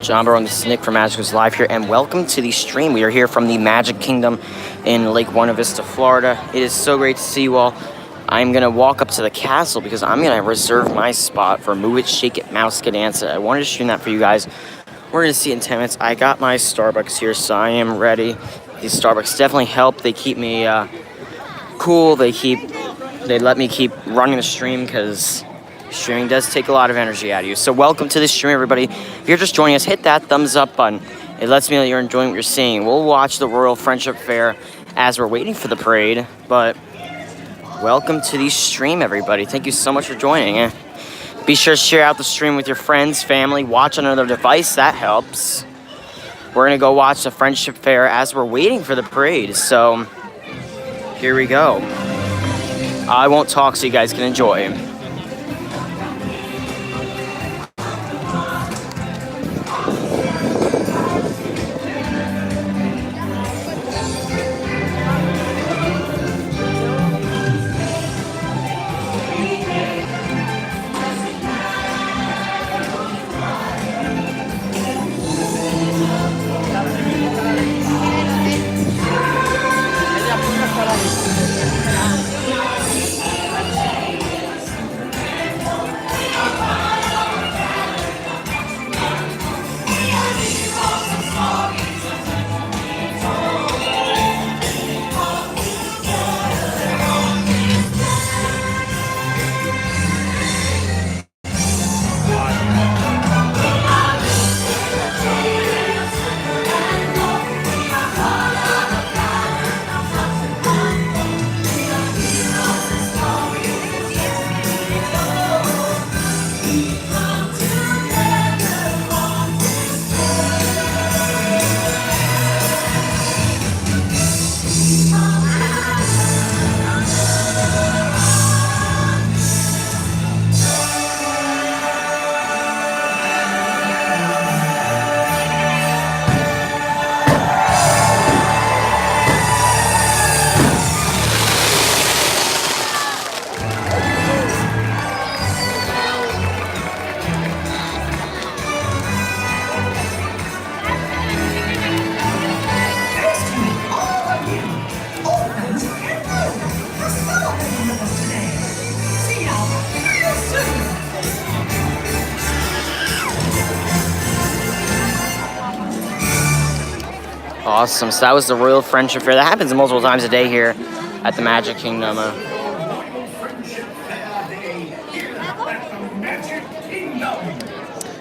John Barone, this is Nick from MagicalNewsLIVE here, and welcome to the stream. We are here from the Magic Kingdom in Lake Buena Vista, Florida. It is so great to see you all. I'm going to walk up to the castle because I'm going to reserve my spot for Move It, Shake It, Mouse Get Answer. I wanted to stream that for you guys. We're going to see it in 10 minutes. I got my Starbucks here, so I am ready. These Starbucks definitely help. They keep me cool. They let me keep running the stream because streaming does take a lot of energy out of you. So welcome to this stream, everybody. If you're just joining us, hit that thumbs up button. It lets me know you're enjoying what you're seeing. We'll watch the Royal Friendship Fair as we're waiting for the parade, but welcome to the stream, everybody. Thank you so much for joining. Be sure to share out the stream with your friends, family. Watch on another device. That helps. We're going to go watch the Friendship Fair as we're waiting for the parade. So here we go. I won't talk so you guys can enjoy. Awesome. So that was the Royal Friendship Fair. That happens multiple times a day here at the Magic Kingdom.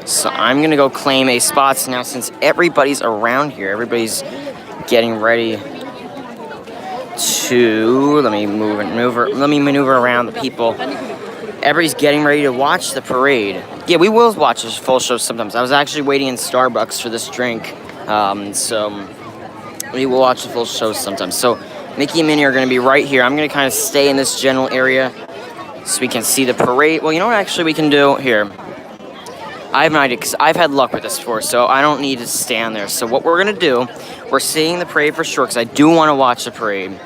So I'm going to go claim a spot now since everybody's around here. Everybody's getting ready to... Let me maneuver around the people. Everybody's getting ready to watch the parade. Yeah, we will watch a full show sometimes. I was actually waiting in Starbucks for this drink. So we will watch the full show sometimes. So Mickey and Minnie are going to be right here. I'm going to kind of stay in this general area so we can see the parade. Well, you know what actually we can do? Here. I have an idea because I've had luck with this before, so I don't need to stand there. So what we're going to do, we're seeing the parade for sure because I do want to watch the parade.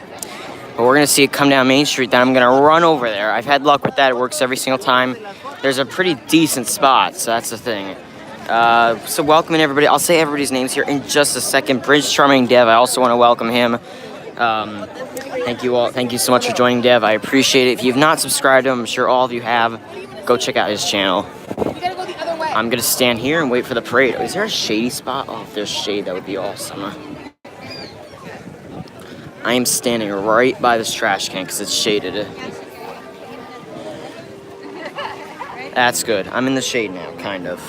But we're going to see it come down Main Street. Then I'm going to run over there. I've had luck with that. It works every single time. There's a pretty decent spot, so that's the thing. So welcoming everybody. I'll say everybody's names here in just a second. Prince Charming Dev, I also want to welcome him. Thank you all. Thank you so much for joining Dev. I appreciate it. If you've not subscribed to him, I'm sure all of you have. Go check out his channel. I'm going to stand here and wait for the parade. Oh, is there a shady spot? Oh, if there's shade, that would be awesome. I am standing right by this trash can because it's shaded. That's good. I'm in the shade now, kind of.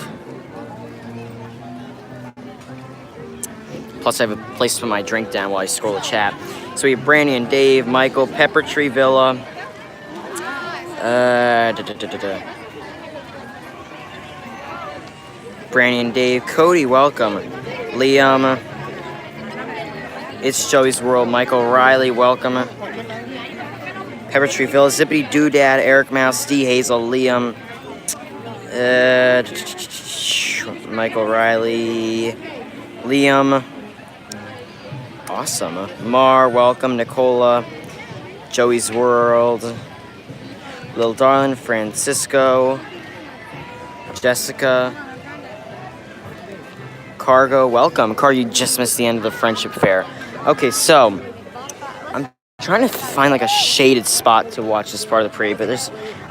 Plus, I have a place to put my drink down while I scroll the chat. So we have Brandy and Dave, Michael, Pepper Tree Villa. Brandy and Dave, Cody, welcome. Liam. It's Joey's World. Michael Riley, welcome. Peppertreeville, Zippity Doodad, Eric Mouse, D Hazel, Liam, Michael Riley, Liam, awesome. Mar, welcome. Nicola, Joey's World, Little Darling, Francisco, Jessica, Cargo, welcome. Car, you just missed the end of the friendship fair. Okay, so I'm trying to find like a shaded spot to watch this part of the parade, but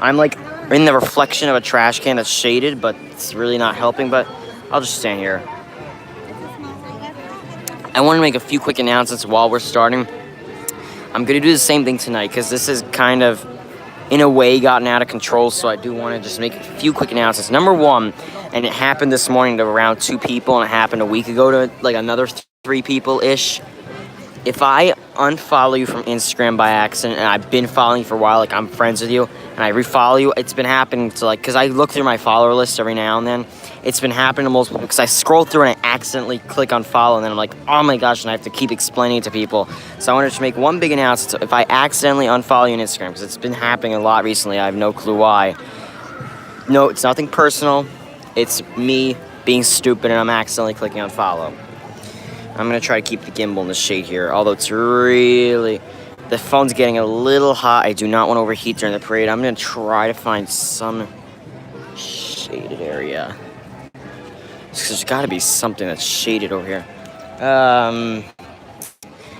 I'm like in the reflection of a trash can that's shaded, but it's really not helping, but I'll just stand here. I want to make a few quick announcements while we're starting. I'm going to do the same thing tonight because this is kind of, in a way, gotten out of control, so I do want to just make a few quick announcements. Number one, and it happened this morning to around 2 people, and it happened a week ago to like another 3 people-ish. If I unfollow you from Instagram by accident, and I've been following you for a while, like I'm friends with you, and I refollow you, it's been happening to like, because I look through my follower list every now and then, it's been happening to multiple people, because I scroll through and I accidentally click on follow, and then I'm like, oh my gosh, and I have to keep explaining it to people. So I wanted to make one big announcement. So if I accidentally unfollow you on Instagram, because it's been happening a lot recently, I have no clue why. No, it's nothing personal. It's me being stupid, and I'm accidentally clicking on follow. I'm going to try to keep the gimbal in the shade here, although it's really... The phone's getting a little hot. I do not want to overheat during the parade. I'm going to try to find some shaded area. There's got to be something that's shaded over here.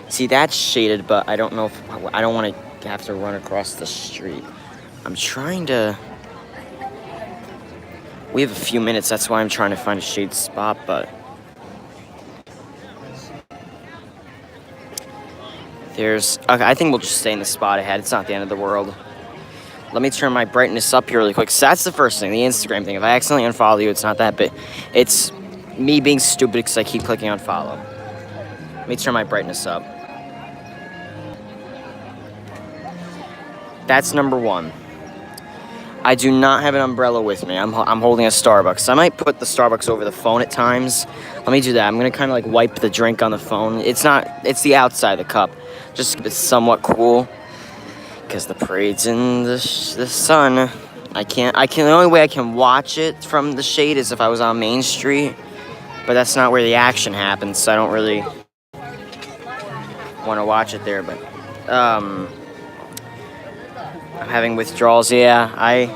See, that's shaded, but I don't know if... I don't want to have to run across the street. I'm trying to... We have a few minutes. That's why I'm trying to find a shade spot, but... Okay, I think we'll just stay in the spot ahead. It's not the end of the world. Let me turn my brightness up here really quick. So that's the first thing, the Instagram thing. If I accidentally unfollow you, it's not that big. It's me being stupid because I keep clicking on follow. Let me turn my brightness up. That's number one. I do not have an umbrella with me. I'm holding a Starbucks. I might put the Starbucks over the phone at times. Let me do that. I'm going to kind of like wipe the drink on the phone. It's the outside of the cup. Just to keep it somewhat cool. Because the parade's in the sun. The only way I can watch it from the shade is if I was on Main Street. But that's not where the action happens, so I don't really want to watch it there. But, I'm having withdrawals. Yeah, I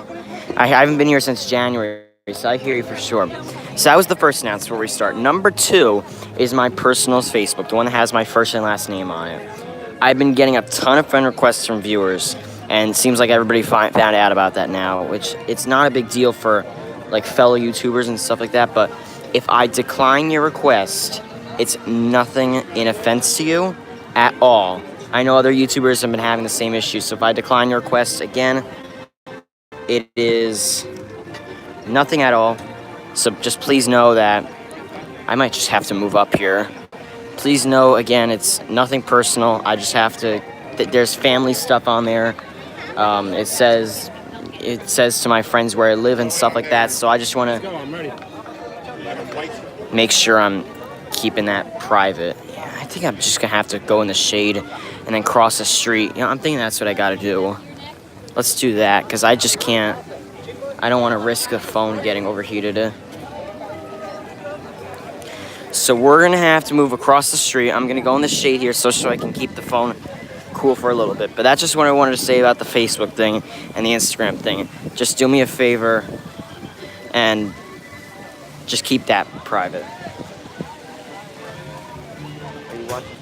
haven't been here since January, so I hear you for sure. So that was the first announcement where we start. Number 2 is my personal Facebook, the one that has my first and last name on it. I've been getting a ton of friend requests from viewers, and it seems like everybody found out about that now, which it's not a big deal for like fellow YouTubers and stuff like that, but if I decline your request, it's nothing in offense to you at all. I know other YouTubers have been having the same issue, so if I decline your request again, it is nothing at all. So just please know that I might just have to move up here. Please know, again, it's nothing personal. I just have to... There's family stuff on there. It says to my friends where I live and stuff like that, so I just want to make sure I'm keeping that private. Yeah, I think I'm just going to have to go in the shade and then cross the street. You know, I'm thinking that's what I gotta do. Let's do that, because I just can't... I don't want to risk the phone getting overheated. So we're gonna have to move across the street. I'm gonna go in the shade here so I can keep the phone cool for a little bit. But that's just what I wanted to say about the Facebook thing and the Instagram thing. Just do me a favor and just keep that private. Are you watching?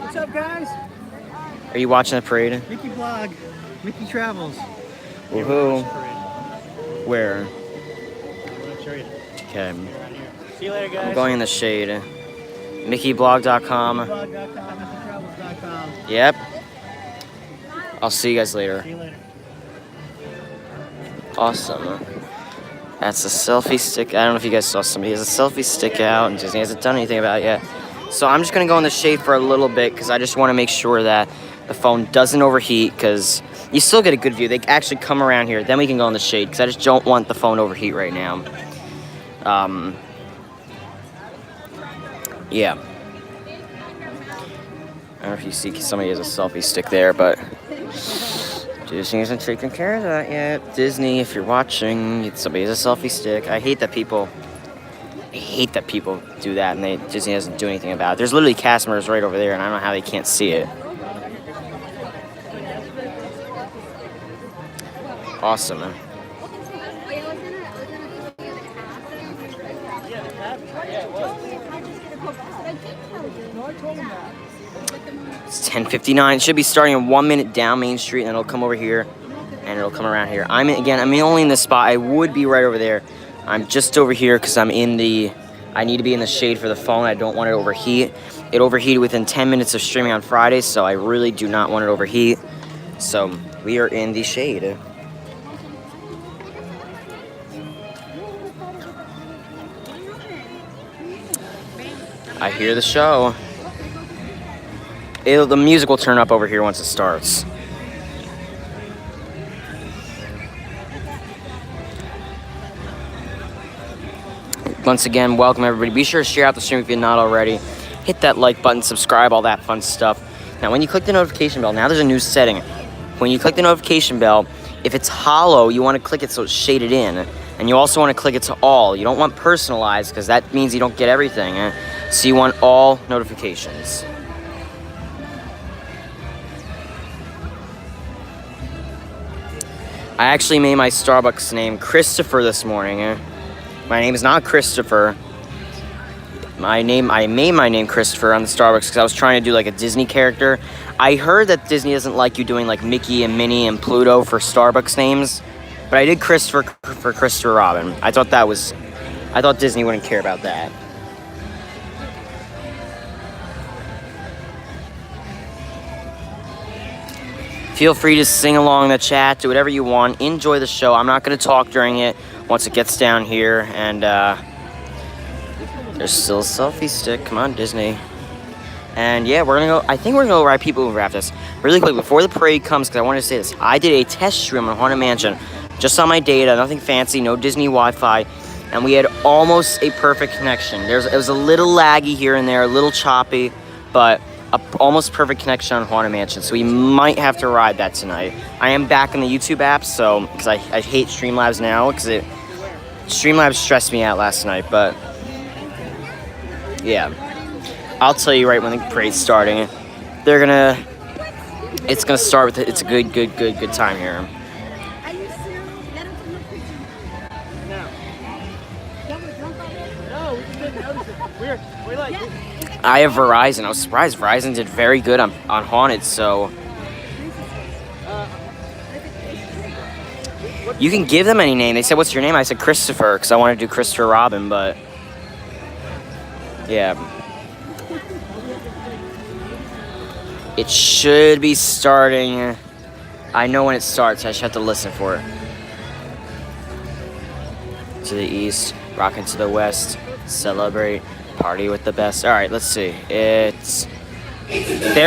What's up, guys? Are you watching the parade? Mickey Vlog. Mickey Travels. Woohoo. Where? I'll show you. Okay. See you later, guys. I'm going in the shade. MickeyBlog.com. MickeyTravels.com. Yep. I'll see you guys later. See you later. Awesome. That's a selfie stick. I don't know if you guys saw somebody has a selfie stick out and just he hasn't done anything about it yet. So I'm just going to go in the shade for a little bit because I just want to make sure that the phone doesn't overheat because you still get a good view. They actually come around here. Then we can go in the shade because I just don't want the phone to overheat right now. Yeah. I don't know if you see somebody has a selfie stick there, but Disney isn't taking care of that yet. Disney, if you're watching, somebody has a selfie stick. I hate that people do that and Disney doesn't do anything about it. There's literally cast members right over there, and I don't know how they can't see it. Awesome, man. It's 10:59. It should be starting in 1 minute down Main Street, and then it'll come over here, and it'll come around here. I'm only in this spot. I would be right over there. I'm just over here because I need to be in the shade for the phone. I don't want it to overheat. It overheated within 10 minutes of streaming on Friday, so I really do not want it to overheat. So we are in the shade. I hear the show. The music will turn up over here once it starts. Once again, welcome everybody. Be sure to share out the stream if you're not already. Hit that like button, subscribe, all that fun stuff. Now, when you click the notification bell, now there's a new setting. When you click the notification bell, if it's hollow, you want to click it so it's shaded in. And you also want to click it to all. You don't want personalized because that means you don't get everything. So you want all notifications. I actually made my Starbucks name Christopher this morning. My name is not Christopher. I made my name Christopher on the Starbucks because I was trying to do like a Disney character. I heard that Disney doesn't like you doing like Mickey and Minnie and Pluto for Starbucks names, but I did Christopher for Christopher Robin. I thought Disney wouldn't care about that. Feel free to sing along in the chat, do whatever you want, enjoy the show. I'm not going to talk during it once it gets down here, and there's still a selfie stick. Come on, Disney. And yeah, I think we're going to go right people wrap this. Really quick, before the parade comes, because I wanted to say this, I did a test stream on Haunted Mansion, just on my data, nothing fancy, no Disney Wi-Fi, and we had almost a perfect connection. It was a little laggy here and there, a little choppy, but almost perfect connection on Haunted Mansion, so we might have to ride that tonight. I am back in the YouTube app, so because I hate Streamlabs now, because Streamlabs stressed me out last night, but yeah, I'll tell you right when the parade's starting. It's gonna start with it's a good time here. I have Verizon. I was surprised Verizon did very good on Haunted, so you can give them any name. They said, "What's your name?" I said Christopher because I want to do Christopher Robin, but yeah. It should be starting. I know when it starts. I just have to listen for it. To the east, rocking to the west, celebrate. Party with the best. All right, let's see. There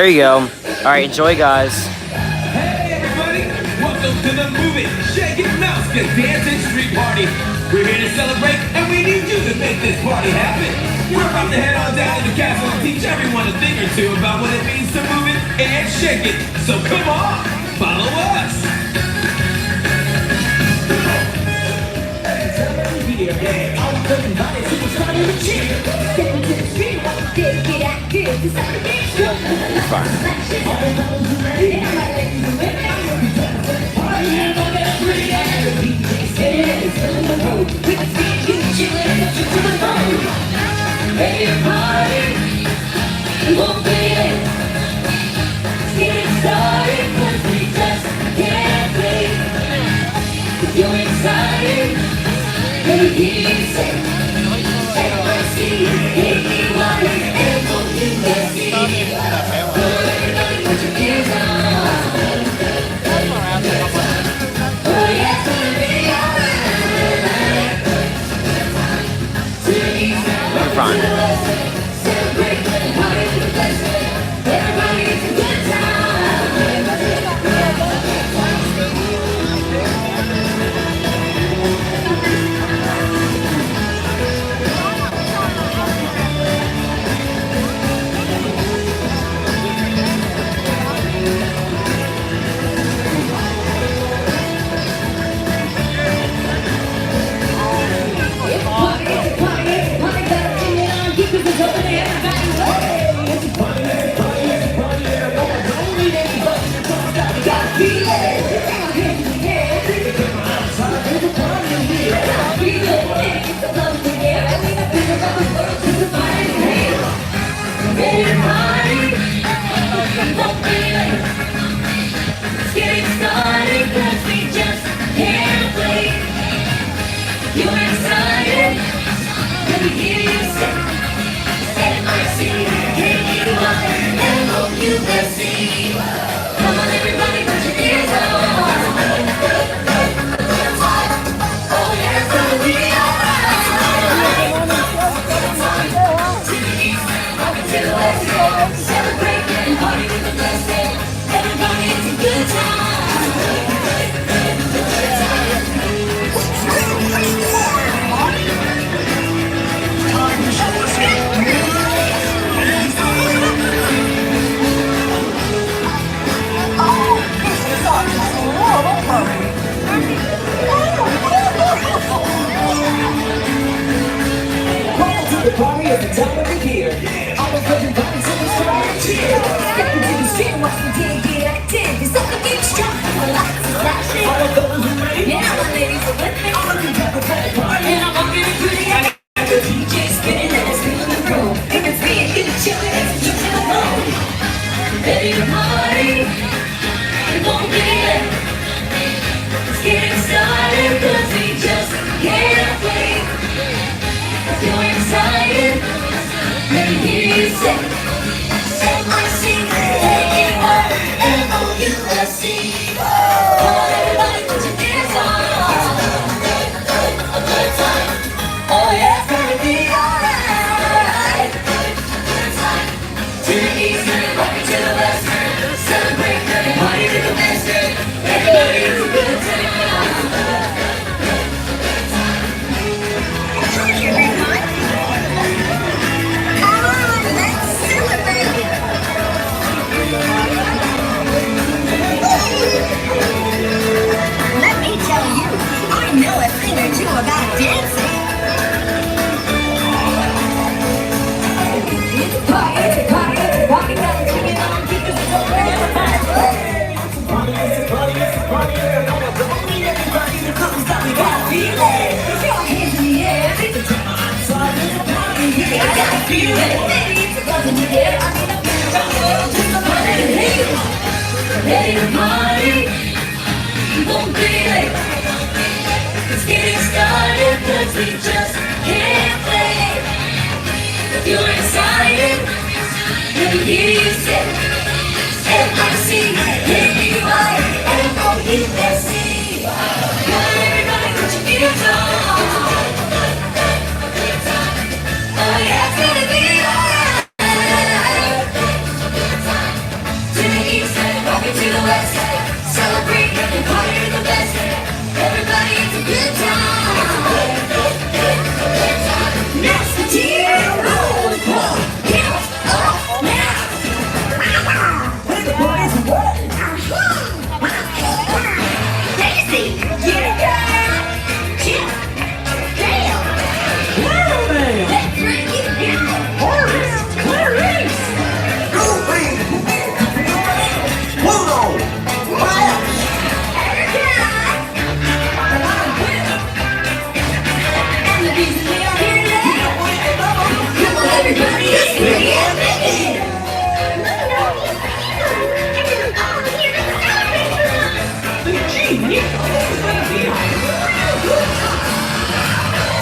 you go. All right, enjoy, guys. Hey, everybody. Welcome to the Move It, Shake It, Mouse Get Dancing Street Party. We're here to celebrate, and we need you to make this party happen. We're about to head on down to the castle and teach everyone a thing or two about what it means to move it and shake it. So come on, follow us. Hey, all the body superstar in the cheer. Step into the street, get active. You're fine. You're excited. You're fine. M-O-U-S-E. Come on everybody, put your ears on. Oh yeah, it's gonna be alright. To the east and welcome to the west. Celebrate and party with the best. Everybody, it's a good time. The party is the time of the year. All the virgin bodies in the strong cheer. Step into the street and watch the day get active. It's something getting strong and the lights are flashing. All of those who ready? Yeah, my ladies are with me. I'm gonna have a party. And I'm walking it pretty. I got the DJ spinning and it's feeling the room. If it's being good, chillin', it's just in the room. Ready to party? It won't be late. It's getting started 'cause we just can't wait. If you're excited, let me hear you say M-I-C-A-R-M-O-U-S-E. Come on everybody, put your ears on. A good time. Oh yeah, it's gonna be alright. To the east and rock it to the west. Celebrate and party to the best. Everybody, it's a good time. Let me tell you, I know a thing or two about dancing. It's a party, it's a party, it's a party, now we're bringing on because it's all ready for fun. It's a party, it's a party, it's a party, and I want to meet everybody that comes down, we gotta feel it. Put your hands in the air, it's a time, so it's a party, yeah, I gotta feel it. Baby, it's a buzz in the air, I mean, I'm gonna rock the world, just a party to hear. Ready to party, you won't be late. It's getting started 'cause we just can't wait. If you're excited, let me hear you say M-I-C-A-R-M-O-U-S-E. Come on everybody, put your ears on. Oh yeah, it's gonna be alright. To the east and rock it to the west. Celebrate and party to the best. Everybody, it's a good time. Musketeer, roll, roll, count up now. When the boys work. Daisy, get it down. Chip, Dale. Let's bring it down. Horace, Clarice. Go bring. Hold on. And the reason we are here today. Come on, everybody, let's bring it down.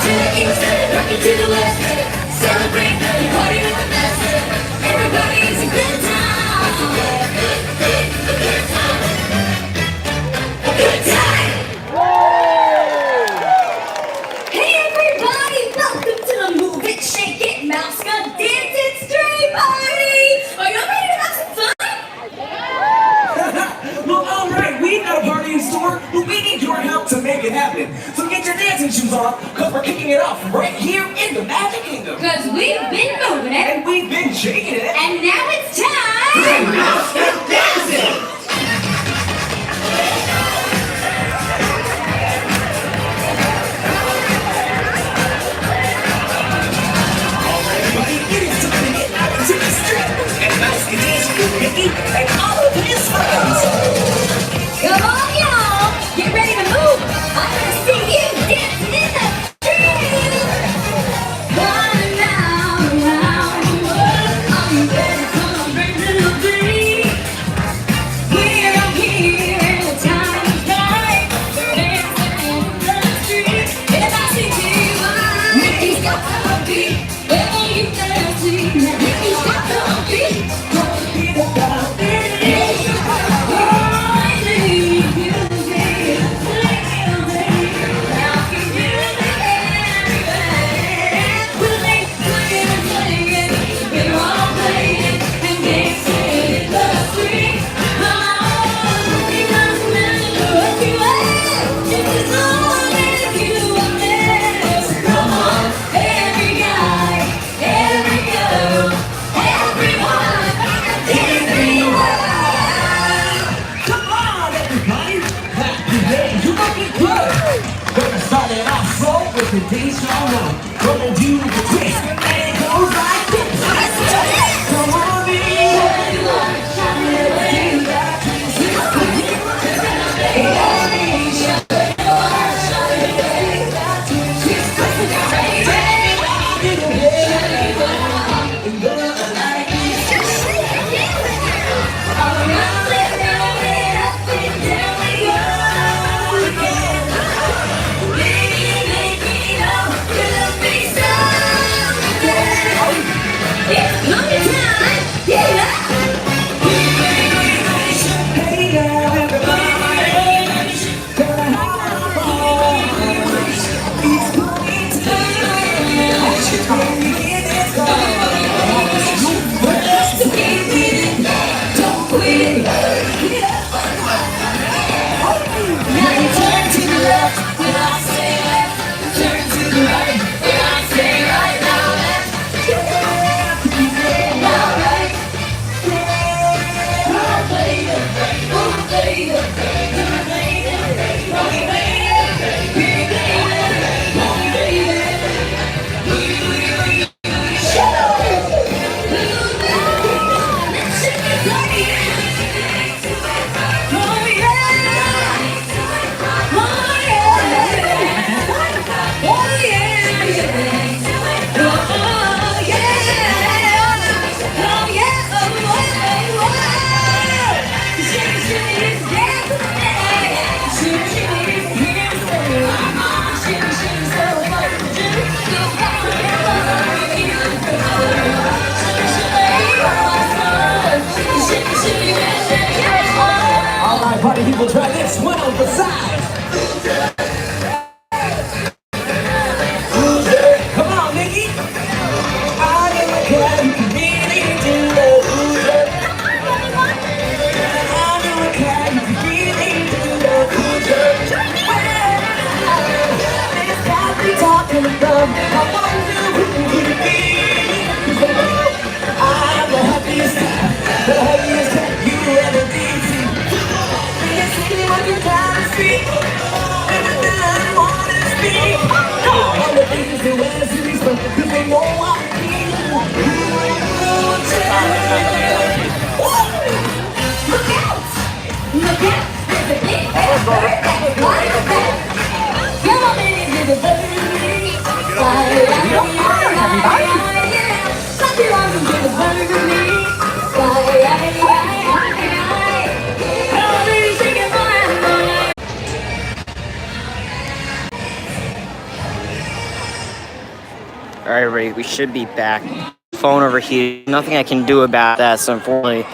To the east and rock it to the west. Celebrate and party with the best. Everybody, it's a good time. A good time. Hey everybody, welcome to the Move It, Shake It, Mouse Gun Dance It Street Party! Are you ready to have some fun? Well, alright, we got a party in store, but we need your help to make it happen. So get your dancing shoes on, cause we're kicking it off right here in the Magic Kingdom. Cause we've been moving it, And we've been shaking it. and now it's time! Mouse Gun Dancing! Everybody, it is time to get out into the street and Mouse Gun dance with Mickey and all of his friends. Come on y'all, get ready to move! I wanna see you dancing in the street! Run around, around the world, are you ready to break the beat? We're all here and the time is right, dancing in the street. M-I-C-T-Y, Mickey's got the beat, M-O-U-S-E, Mickey's got the beat. Don't be the guy. party people try this one on the side. Come on, Nikki. I know a guy who can really do the loser. I know a guy who can really do the loser. This guy we talking about, I wonder who could it be? 'Cause I'm the happiest cat you ever did see. You see what you gotta speak, and I don't wanna speak. All the things they wear series, but they know what I mean. Look out! Look out! There's a big fat bird that is flying around. Come on, baby, there's a bird. Fly around, fly around, yeah. Clap your arms and give a bird to me. Fly around, come on, baby, shake it, fly around. Alright, everybody, we should be back. Phone overheated. Nothing I can do about that, so unfortunately,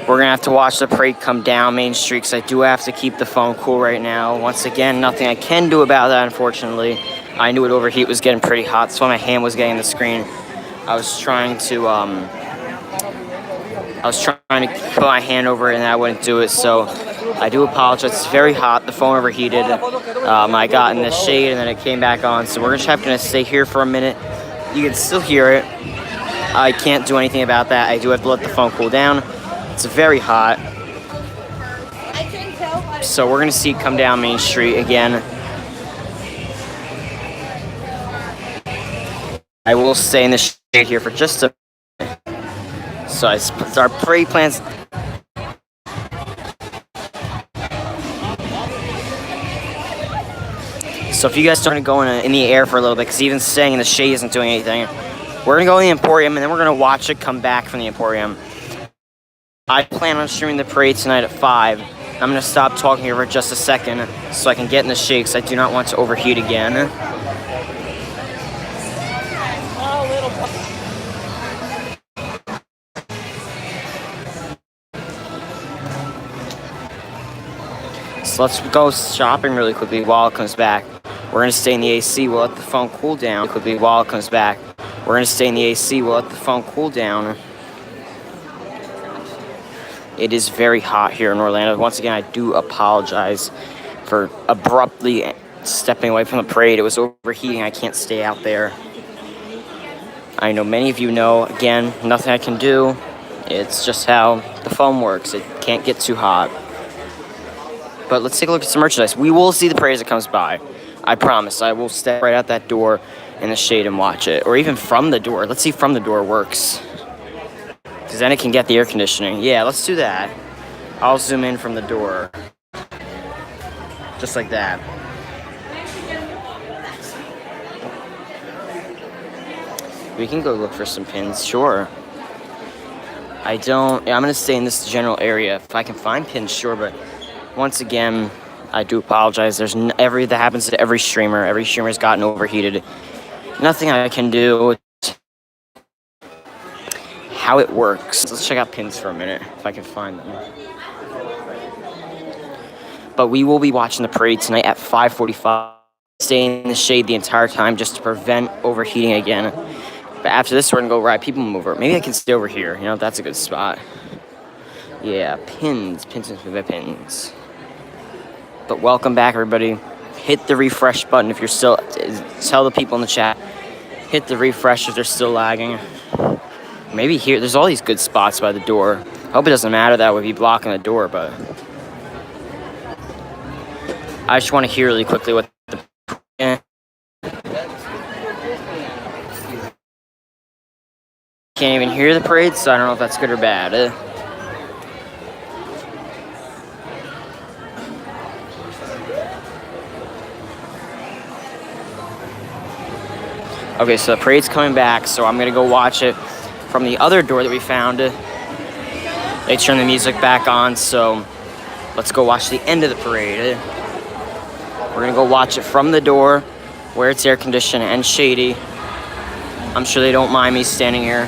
we're gonna have to watch the parade come down Main Street because I do have to keep the phone cool right now. Once again, nothing I can do about that, unfortunately. I knew it overheat was getting pretty hot, that's why my hand was getting the screen. I was trying to put my hand over it and I wouldn't do it, so I do apologize. It's very hot. The phone overheated. I got in the shade and then it came back on, so we're just gonna stay here for a minute. You can still hear it. I can't do anything about that. I do have to let the phone cool down. It's very hot. So we're gonna see it come down Main Street again. I will stay in the shade here for just a minute. So our parade plans. So if you guys start to go in the air for a little bit, because even staying in the shade isn't doing anything, we're gonna go in the Emporium and then we're gonna watch it come back from the Emporium. I plan on streaming the parade tonight at 5. I'm gonna stop talking here for just a second so I can get in the shade because I do not want to overheat again. So let's go shopping really quickly while it comes back. We're gonna stay in the AC, we'll let the phone cool down quickly while it comes back. We're gonna stay in the AC, we'll let the phone cool down. It is very hot here in Orlando. Once again, I do apologize for abruptly stepping away from the parade. It was overheating, I can't stay out there. I know many of you know, again, nothing I can do. It's just how the phone works. It can't get too hot. But let's take a look at some merchandise. We will see the parade as it comes by. I promise. I will step right out that door in the shade and watch it. Or even from the door. Let's see if from the door works. Because then it can get the air conditioning. Yeah, let's do that. I'll zoom in from the door. Just like that. We can go look for some pins, sure. I'm going to stay in this general area. If I can find pins, sure, but once again, I do apologize. That happens to every streamer. Every streamer's gotten overheated. Nothing I can do. How it works. Let's check out pins for a minute, if I can find them. But we will be watching the parade tonight at 5:45. Staying in the shade the entire time just to prevent overheating again. But after this, we're gonna go ride People Mover. Maybe I can stay over here. You know, that's a good spot. Yeah, pins. But welcome back, everybody. Hit the refresh button if you're still... Tell the people in the chat. Hit the refresh if they're still lagging. Maybe here... There's all these good spots by the door. I hope it doesn't matter that would be blocking the door, but... I just want to hear really quickly what the... Can't even hear the parade, so I don't know if that's good or bad. Okay, so the parade's coming back, so I'm gonna go watch it from the other door that we found. They turned the music back on, so let's go watch the end of the parade. We're gonna go watch it from the door where it's air conditioned and shady. I'm sure they don't mind me standing here.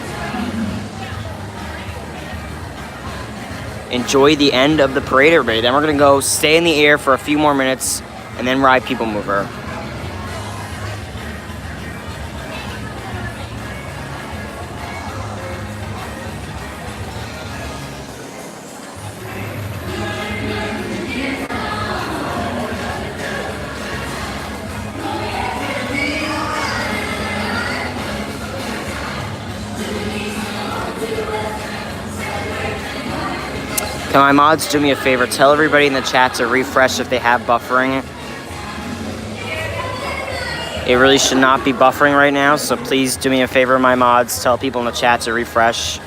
enjoy the end of the parade, everybody. Then we're gonna go stay in the air for a few more minutes and then ride People Mover. Can my mods do me a favor? Tell everybody in the chat to refresh if they have buffering. It really should not be buffering right now, so please do me a favor, my mods. Tell people in the chat to refresh.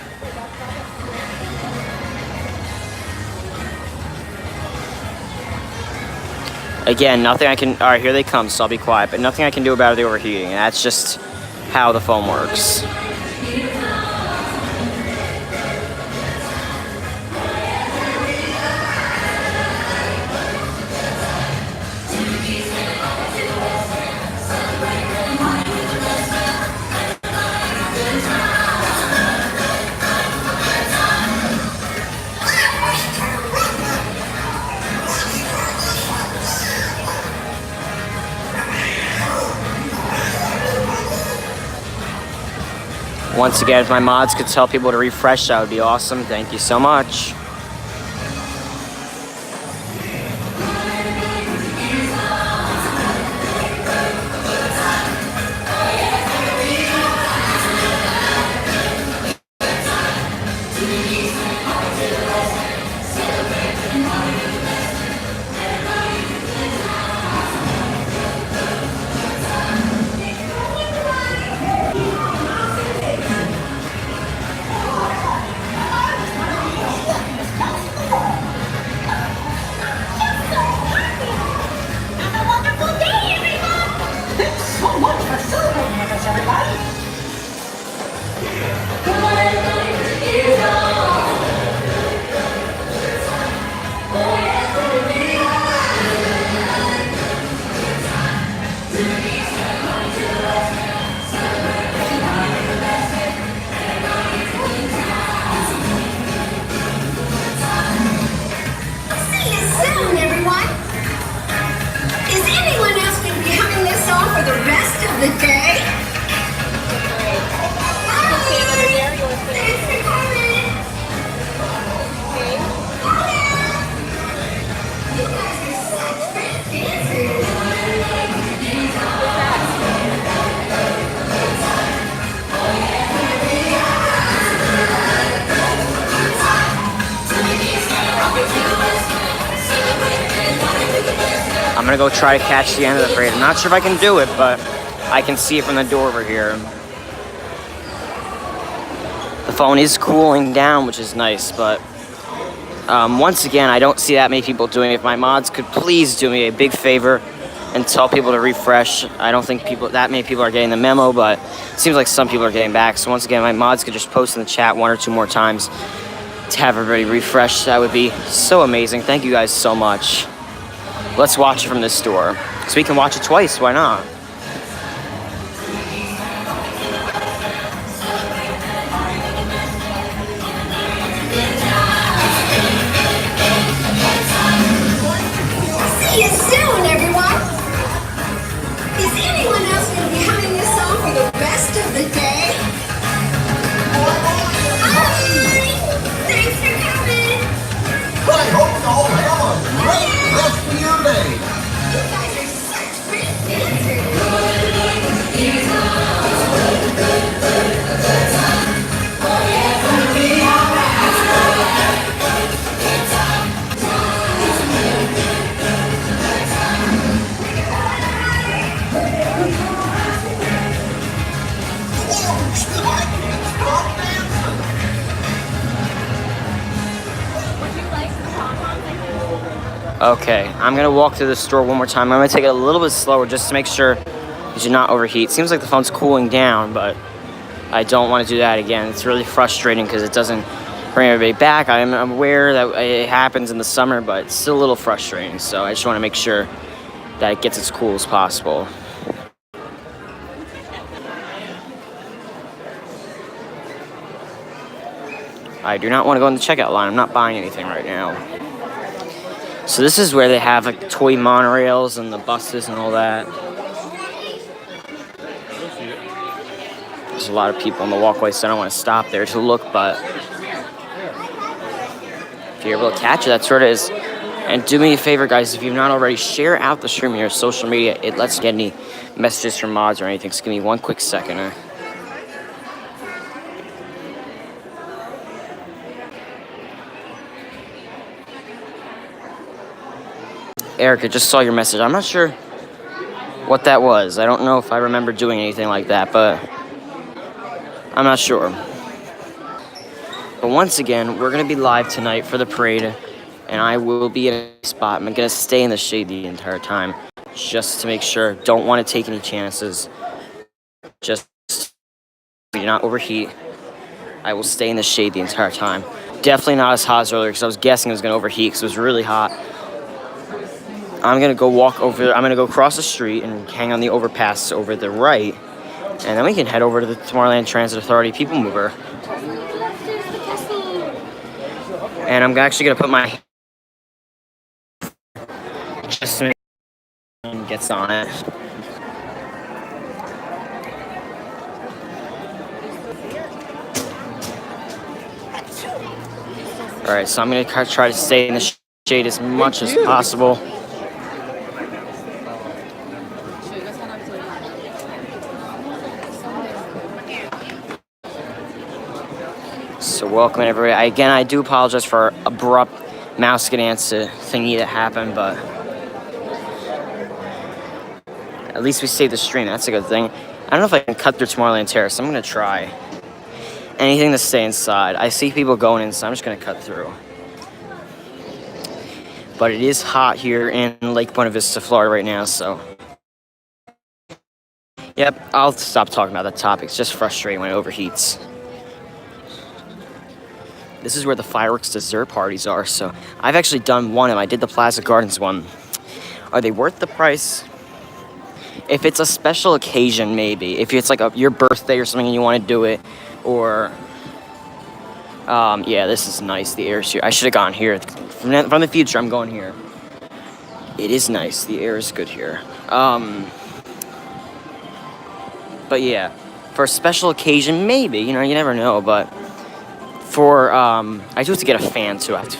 Again, nothing I can... Alright, here they come, so I'll be quiet. But nothing I can do about the overheating. That's just how the phone works. Once again, if my mods could tell people to refresh, that would be awesome. Thank you so much. I'm gonna go try to catch the end of the parade. I'm not sure if I can do it, but I can see it from the door over here. The phone is cooling down, which is nice, but once again, I don't see that many people doing it. If my mods could please do me a big favor and tell people to refresh. I don't think that many people are getting the memo, but it seems like some people are getting back. So once again, my mods could just post in the chat 1 or 2 more times to have everybody refresh. That would be so amazing. Thank you guys so much. Let's watch it from this store. So we can watch it twice, why not? See you soon, everyone! Is anyone else going to be humming this song for the rest of the day? Hi! Thanks for coming! I hope you all have a great rest of your day. You guys are such great dancers! Okay, I'm gonna walk through the store one more time. I'm gonna take it a little bit slower just to make sure it should not overheat. Seems like the phone's cooling down, but I don't want to do that again. It's really frustrating because it doesn't bring everybody back. I'm aware that it happens in the summer, but it's still a little frustrating. So I just want to make sure that it gets as cool as possible. I do not want to go in the checkout line. I'm not buying anything right now. So this is where they have like toy monorails and the buses and all that. There's a lot of people in the walkway, so I don't want to stop there to look, but if you're able to catch it, that's where it is. And do me a favor, guys, if you've not already, share out the stream on your social media. It lets you get any messages from mods or anything, so give me one quick second. Eric, I just saw your message. I'm not sure what that was. I don't know if I remember doing anything like that, but I'm not sure. But once again, we're going to be live tonight for the parade, and I will be in a spot. I'm going to stay in the shade the entire time, just to make sure. Don't want to take any chances. Just do not overheat. I will stay in the shade the entire time. Definitely not as hot as earlier, because I was guessing it was going to overheat, because it was really hot. I'm going to go walk over, I'm going to go across the street and hang on the overpass over the right, and then we can head over to the Tomorrowland Transit Authority People Mover. And I'm actually going to put my just to make sure it gets on it. Alright, so I'm going to try to stay in the shade as much as possible. So welcome everybody. Again, I do apologize for abrupt mouse dance thingy that happened, but at least we saved the stream. That's a good thing. I don't know if I can cut through Tomorrowland Terrace. I'm going to try. Anything to stay inside. I see people going inside. I'm just going to cut through. But it is hot here in Lake Buena Vista, Florida right now, so. Yep, I'll stop talking about that topic. It's just frustrating when it overheats. This is where the fireworks dessert parties are, so I've actually done one of them. I did the Plaza Gardens one. Are they worth the price? If it's a special occasion, maybe. If it's like your birthday or something and you want to do it, or yeah, this is nice. The air's here. I should have gone here. From the future, I'm going here. It is nice. The air is good here. But yeah, for a special occasion, maybe. You know, you never know. But for I do have to get a fan too. I have to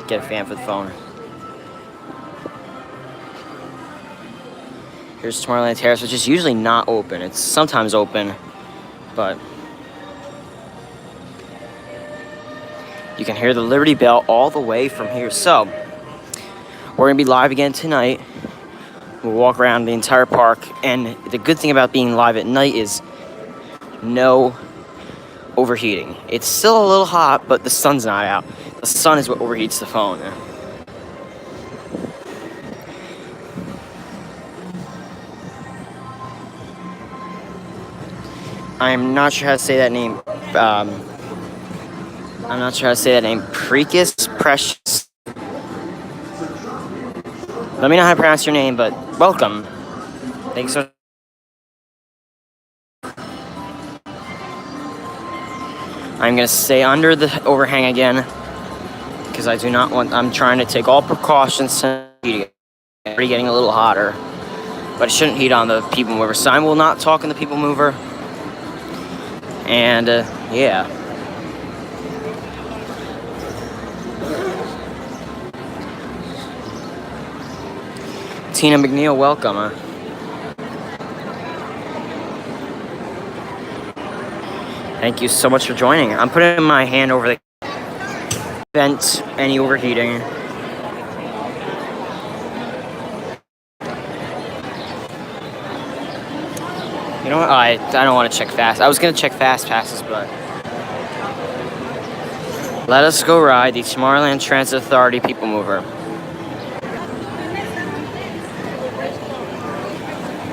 get a fan for the phone. Here's Tomorrowland Terrace, which is usually not open. It's sometimes open, but you can hear the Liberty Bell all the way from here. So, we're going to be live again tonight. We'll walk around the entire park. And the good thing about being live at night is no overheating. It's still a little hot, but the sun's not out. The sun is what overheats the phone. I'm not sure how to say that name. I'm not sure how to say that name. Precus Precious. Let me know how to pronounce your name, but welcome. Thanks so much. I'm going to stay under the overhang again, because I do not want, I'm trying to take all precautions to heat. It's already getting a little hotter, but it shouldn't heat on the People Mover. So I will not talk in the People Mover. And, yeah. Tina McNeil, welcome. Thank you so much for joining. I'm putting my hand over the vent any overheating. You know what? I don't want to check fast. I was going to check fast passes, but let us go ride the Tomorrowland Transit Authority People Mover.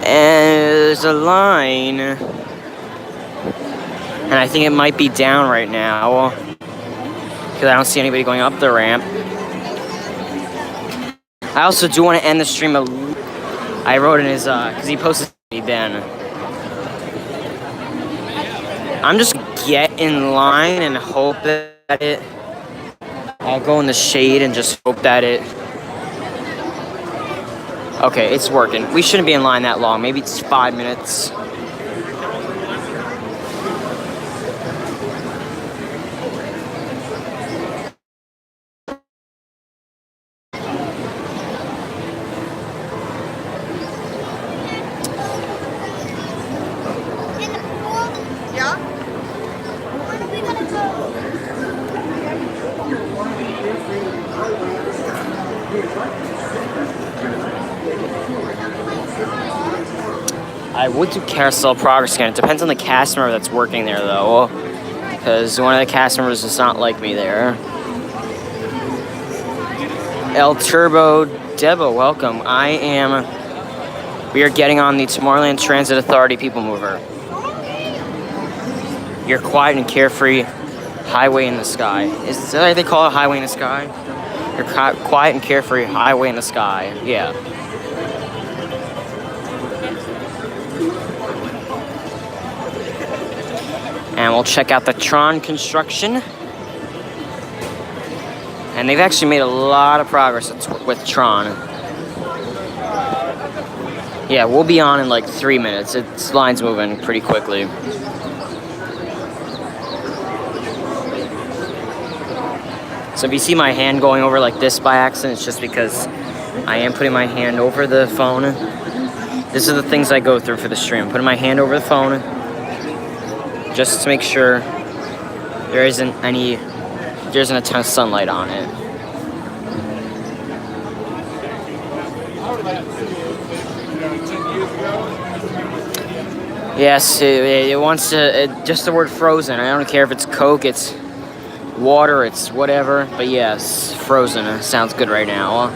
And there's a line, and I think it might be down right now because I don't see anybody going up the ramp. I also do want to end the stream. I wrote in his because he posted me then. I'm just get in line and hope that it. I'll go in the shade and just hope that it... Okay, it's working. We shouldn't be in line that long. Maybe it's 5 minutes. I would do Carousel of Progress again. It depends on the cast member that's working there, though. Because one of the cast members does not like me there. El Turbo Debo, welcome. We are getting on the Tomorrowland Transit Authority People Mover. Your quiet and carefree highway in the sky. Is that what they call it, highway in the sky? Your quiet and carefree highway in the sky. Yeah. And we'll check out the Tron construction. And they've actually made a lot of progress with Tron. Yeah, we'll be on in like 3 minutes. Its line's moving pretty quickly. So if you see my hand going over like this by accident, it's just because I am putting my hand over the phone. These are the things I go through for the stream. Putting my hand over the phone just to make sure there isn't a ton of sunlight on it. Yes, it wants to, just the word frozen. I don't care if it's Coke, it's water, it's whatever, but yes, frozen sounds good right now.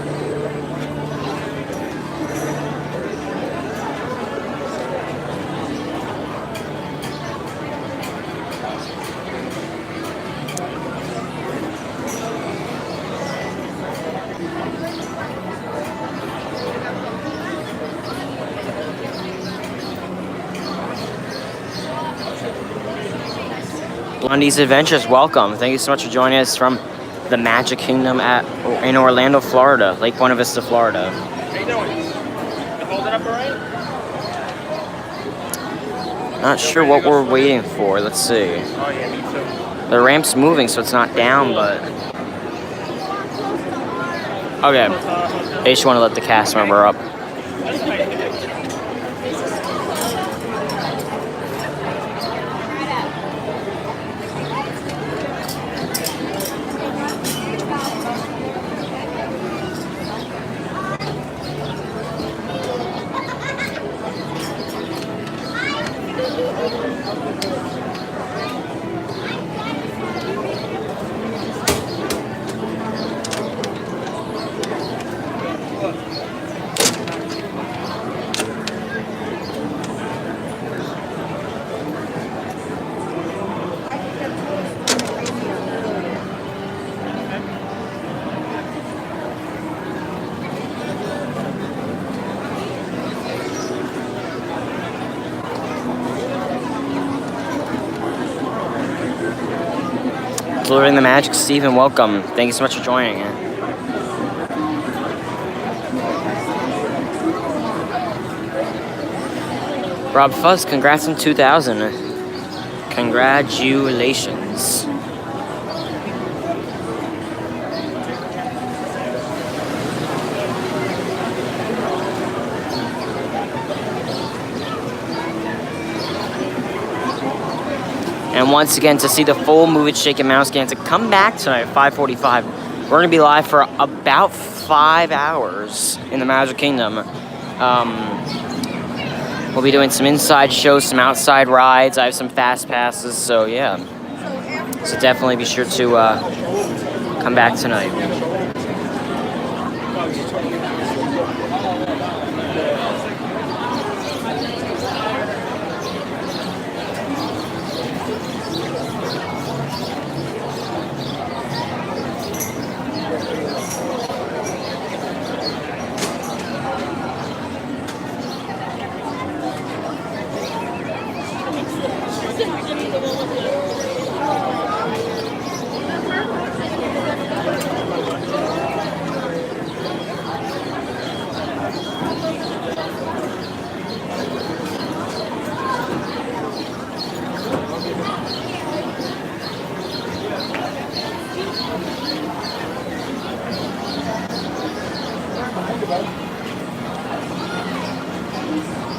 Blondie's Adventures, welcome. Thank you so much for joining us from the Magic Kingdom in Orlando, Florida, Lake Buena Vista, Florida. How you doing? You hold it up all right? Not sure what we're waiting for. Let's see. Oh yeah, me too. The ramp's moving, so it's not down, but... Okay. I just want to let the cast member up. Delivering the magic, Stephen, welcome. Thank you so much for joining. Rob Fuzz, congrats on 2,000. Congratulations. And once again, to see the full Move It, Shake It, Mouse Game, to come back tonight at 5:45. We're going to be live for about 5 hours in the Magic Kingdom. We'll be doing some inside shows, some outside rides. I have some fast passes, so yeah. So definitely be sure to come back tonight.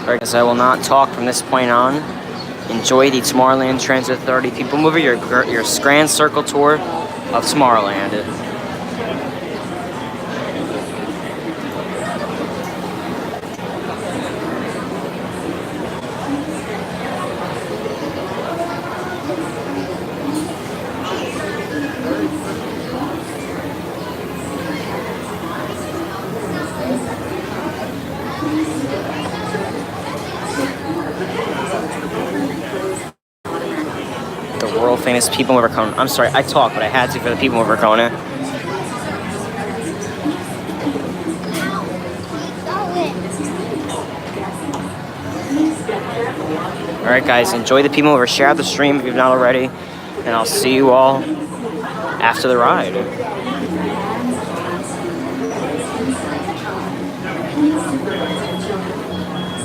Right, guys, I will not talk from this point on. Enjoy the Tomorrowland Transit Authority People Mover, your Grand Circle tour of Tomorrowland. The world famous People Mover Kona. I'm sorry, I talk, but I had to for the People Mover Kona. Alright guys, enjoy the People Mover. Share out the stream if you've not already. And I'll see you all after the ride.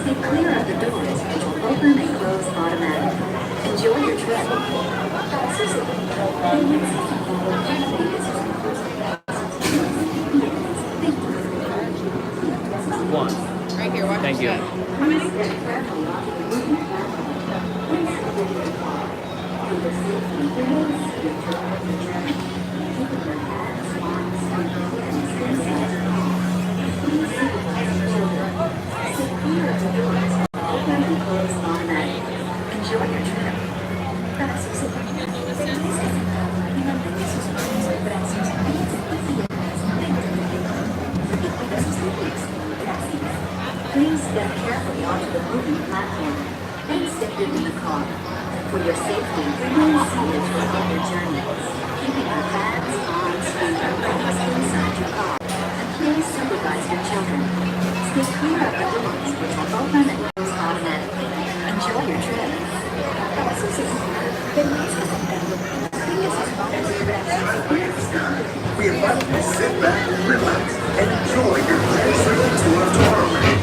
Stay clear of the doors, which will open and close automatically. Enjoy your trip. One. Right here, watch. Thank you. Please step carefully onto the moving platform and step into the car. For your safety, remain seated throughout your journey, keeping your hands, arms, feet, and legs inside your car. And please supervise your children. Stay clear of the doors, which will open and close automatically. Enjoy your trip. We invite you to sit back, relax, and enjoy your Grand Circle tour of Tomorrowland.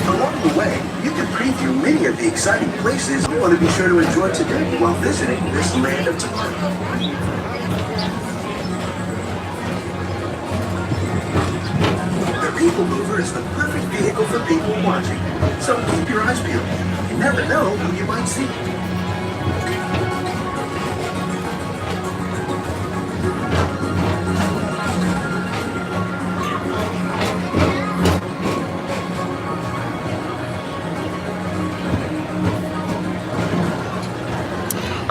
Along the way, you can preview many of the exciting places you want to be sure to enjoy today while visiting this land of tomorrow. People Mover is the perfect vehicle for people watching. So keep your eyes peeled. You never know who you might see.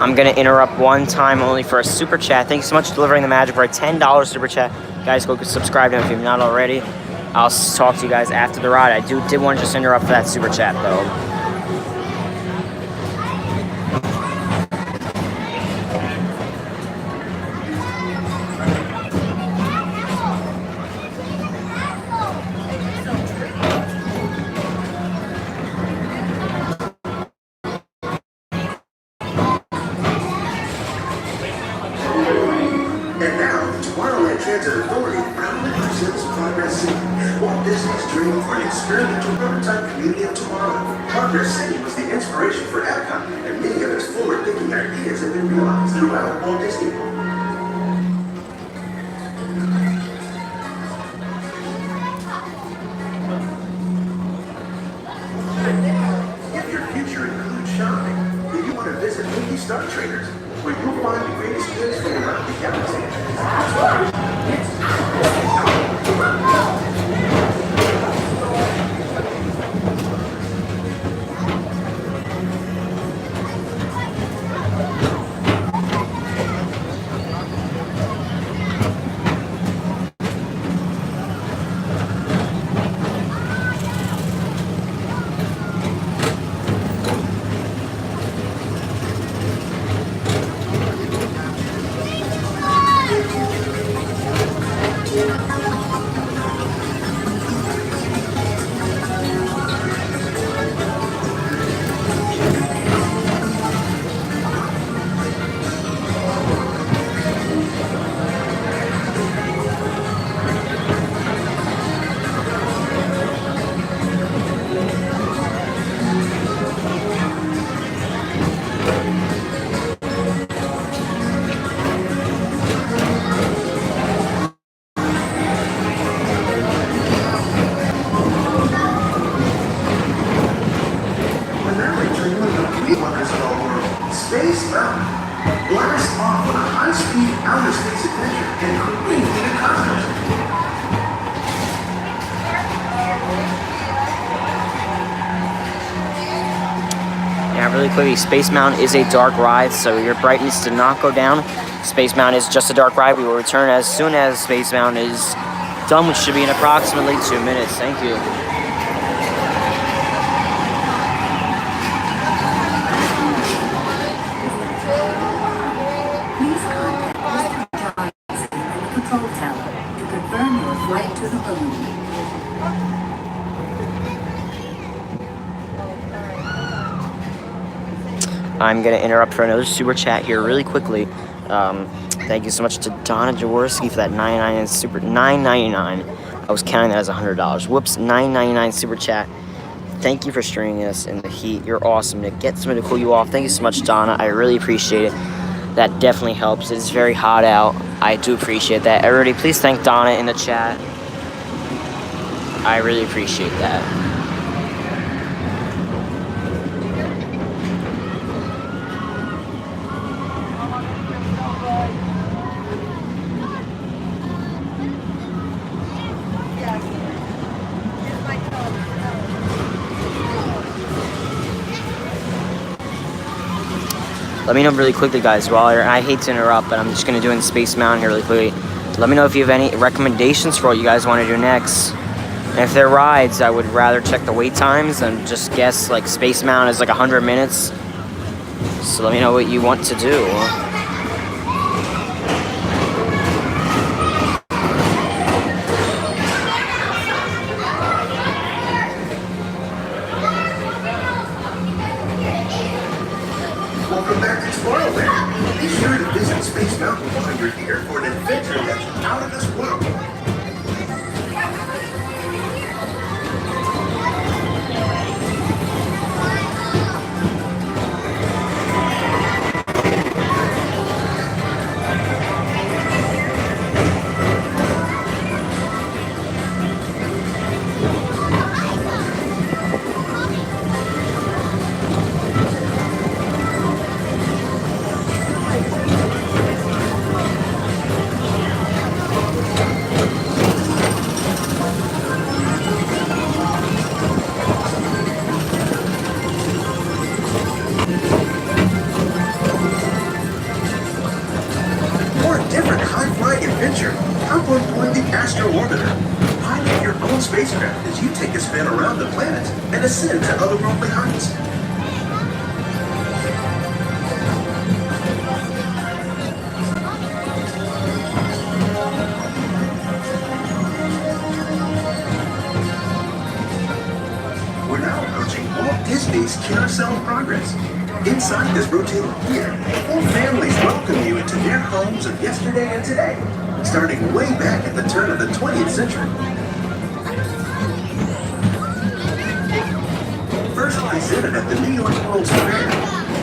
I'm going to interrupt one time only for a super chat. Thank you so much for delivering the magic for a $10 super chat. Guys, go subscribe to him if you've not already. I'll talk to you guys after the ride. I did want to just interrupt for that super chat, though. And now, Tomorrowland Transit Authority proudly presents Progress City, Walt Disney's dream for an experimental prototype community of tomorrow. Progress City was the inspiration for Epcot, and many others forward-thinking ideas have been realized throughout Walt Disney World. If your future includes shopping, then you want to visit Mickey Star Traders, where you'll find the greatest deals from around the galaxy. Space Mountain. Blast off on a high-speed outer space adventure and create in a cosmos. Yeah, really quickly, Space Mountain is a dark ride, so your brightness did not go down. Space Mountain is just a dark ride. We will return as soon as Space Mountain is done, which should be in approximately 2 minutes. Thank you. Please contact Mr. Johnson at the control tower to confirm your flight to the moon. I'm going to interrupt for another super chat here really quickly. Thank you so much to Donna Jaworski for that $9.99. I was counting that as $100. Whoops, $9.99 super chat. Thank you for streaming us in the heat. You're awesome. To get someone to cool you off. Thank you so much, Donna. I really appreciate it. That definitely helps. It is very hot out. I do appreciate that. Everybody, please thank Donna in the chat. I really appreciate that. Let me know really quickly, guys, I hate to interrupt, but I'm just going to do it in Space Mountain here really quickly. Let me know if you have any recommendations for what you guys want to do next. And if they're rides, I would rather check the wait times and just guess, like, Space Mountain is like 100 minutes. So let me know what you want to do. Welcome back to Tomorrowland. Be sure to visit Space Mountain while you're here for an adventure that's out of this world. Spacecraft as you take a spin around the planet and ascend to otherworldly heights. We're now approaching Walt Disney's Carousel of Progress. Inside this rotating theater, full families welcome you into their homes of yesterday and today, starting way back at the turn of the 20th century. First presented at the New York World's Fair,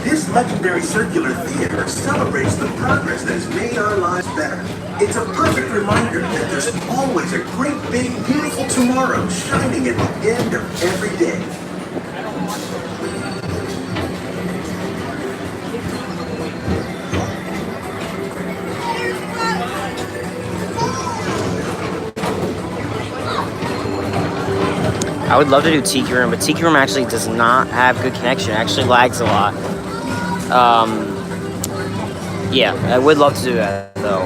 this legendary circular theater celebrates the progress that has made our lives better. It's a perfect reminder that there's always a great, big, beautiful tomorrow shining at the end of every day. I would love to do Tiki Room, but Tiki Room actually does not have good connection. It actually lags a lot. Yeah, I would love to do that, though.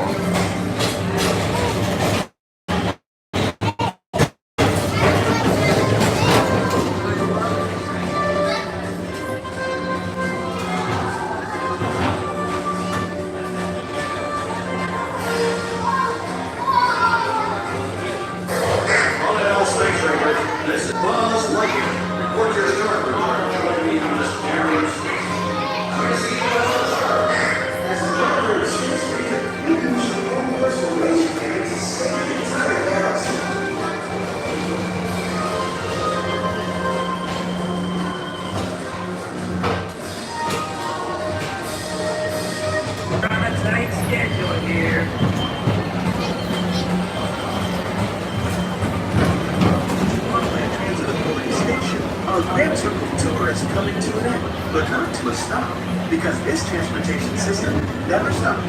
is coming to an end, but not to a stop, because this transportation system never stops.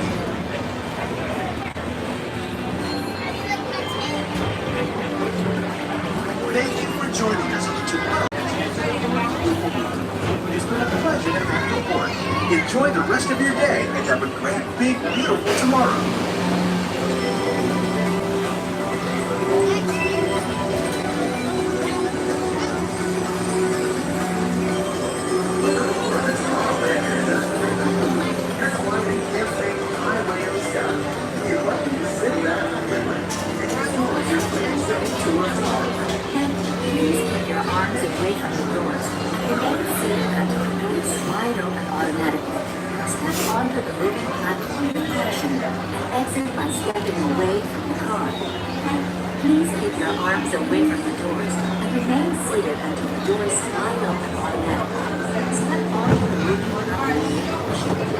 Thank you for joining us on the tour. It's been a pleasure to have you aboard. Enjoy the rest of your day and have a great, big, beautiful tomorrow. Please keep your arms away from the doors. Remain seated until the doors slide open automatically. Step onto the moving platform with caution and exit by stepping away from the car. Please keep your arms away from the doors and remain seated until the doors slide open automatically. Step onto the moving platform with caution and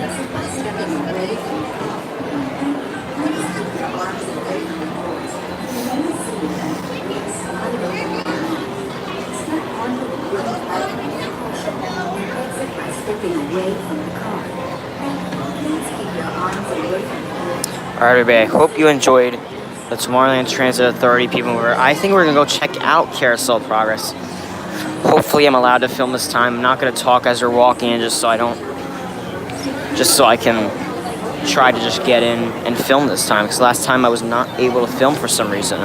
exit by stepping away from the car. Please keep your arms away from the doors and remain seated until the doors slide open automatically. Step onto the moving platform with caution and exit by stepping away from the car. Please keep your arms away from the doors. Alright, everybody, I hope you enjoyed the Tomorrowland Transit Authority people mover. I think we're gonna go check out Carousel of Progress. Hopefully I'm allowed to film this time. I'm not gonna talk as we're walking in just so I can try to just get in and film this time, because last time I was not able to film for some reason.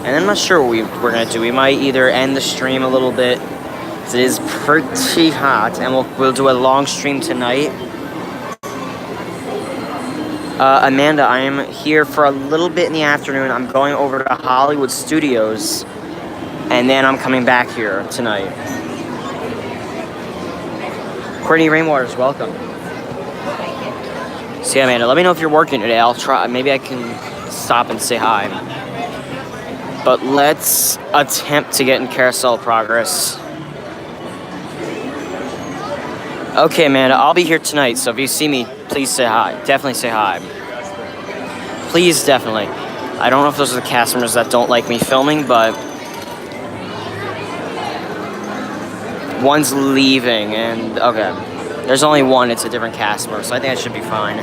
And I'm not sure what we're gonna do. We might either end the stream a little bit, because it is pretty hot, and we'll do a long stream tonight. Amanda, I am here for a little bit in the afternoon. I'm going over to Hollywood Studios, and then I'm coming back here tonight. Courtney Rainwaters, welcome. So yeah, Amanda, let me know if you're working today. I'll try. Maybe I can stop and say hi. But let's attempt to get in Carousel of Progress. Okay, Amanda, I'll be here tonight, so if you see me, please say hi. Definitely say hi. Please, definitely. I don't know if those are the cast members that don't like me filming, but one's leaving, and okay. There's only one, it's a different cast member, so I think I should be fine.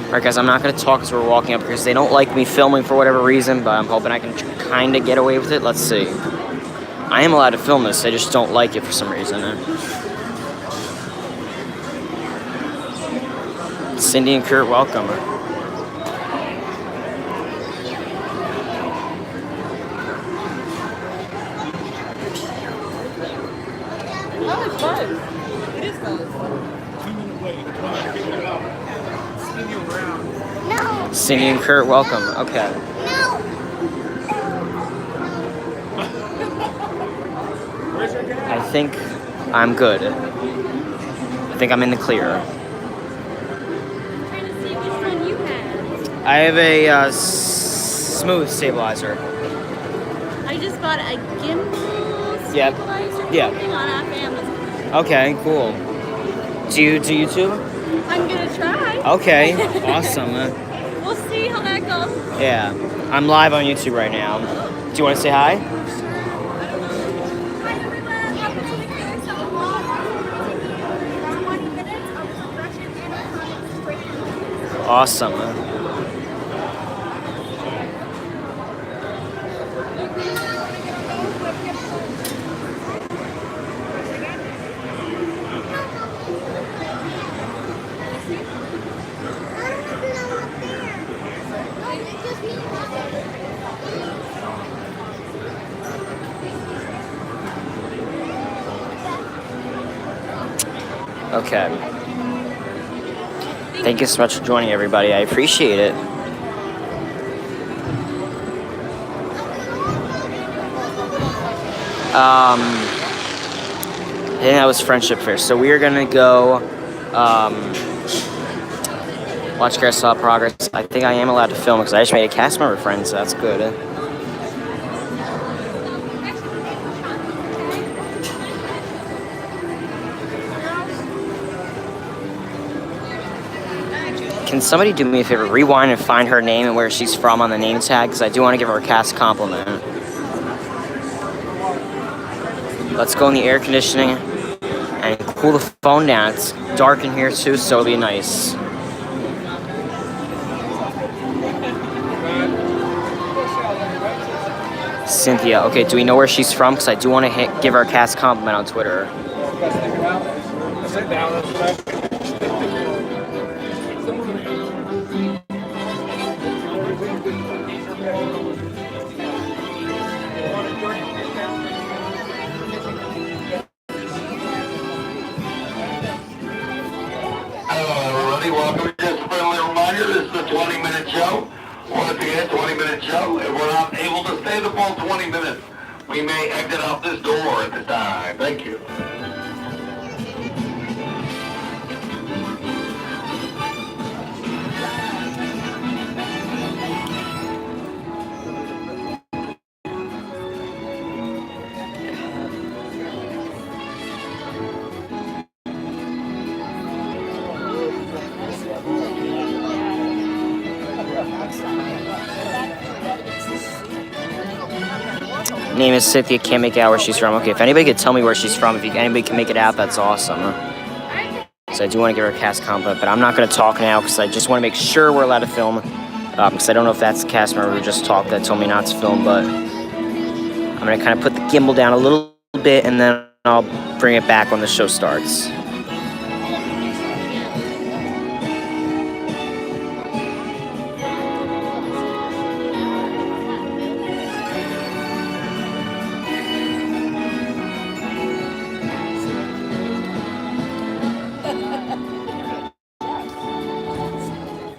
Alright, guys, I'm not going to talk as we're walking up because they don't like me filming for whatever reason, but I'm hoping I can kind of get away with it. Let's see. I am allowed to film this, they just don't like it for some reason. Cindy and Kurt, welcome. Oh, it's fun. It is fun. Cindy and Kurt, welcome. Okay. I think I'm good. I think I'm in the clear. I have a smooth stabilizer. I just bought a gimbal Yep. stabilizer Yep. thing on off Amazon. Okay, cool. Do you do YouTube? I'm gonna try. Okay, awesome. We'll see how that goes. Yeah, I'm live on YouTube right now. Do you want to say hi? Hi everyone, welcome to the Carousel of Progress. 20 minutes of progression and straight. Awesome. Okay. Thank you so much for joining, everybody. I appreciate it. I think that was Friendship Fair. So we are gonna go watch Carousel of Progress. I think I am allowed to film because I just made a cast member friend, so that's good. Can somebody do me a favor? Rewind and find her name and where she's from on the name tag, because I do want to give her a cast compliment. Let's go in the air conditioning and cool the phone down. It's dark in here too, so it'll be nice. Cynthia. Okay, do we know where she's from? Because I do want to give her a cast compliment on Twitter. Hello, everybody. Welcome. Just a friendly reminder, this is a 20-minute show. Once again, 20-minute show. If we're not able to stay the full 20 minutes, we may exit out this door at the time. Thank you. Name is Cynthia. Can't make out where she's from. Okay, if anybody could tell me where she's from, if anybody can make it out, that's awesome. So I do want to give her a cast compliment, but I'm not going to talk now because I just want to make sure we're allowed to film. Because I don't know if that's the cast member who just talked that told me not to film, but I'm going to kind of put the gimbal down a little bit and then I'll bring it back when the show starts.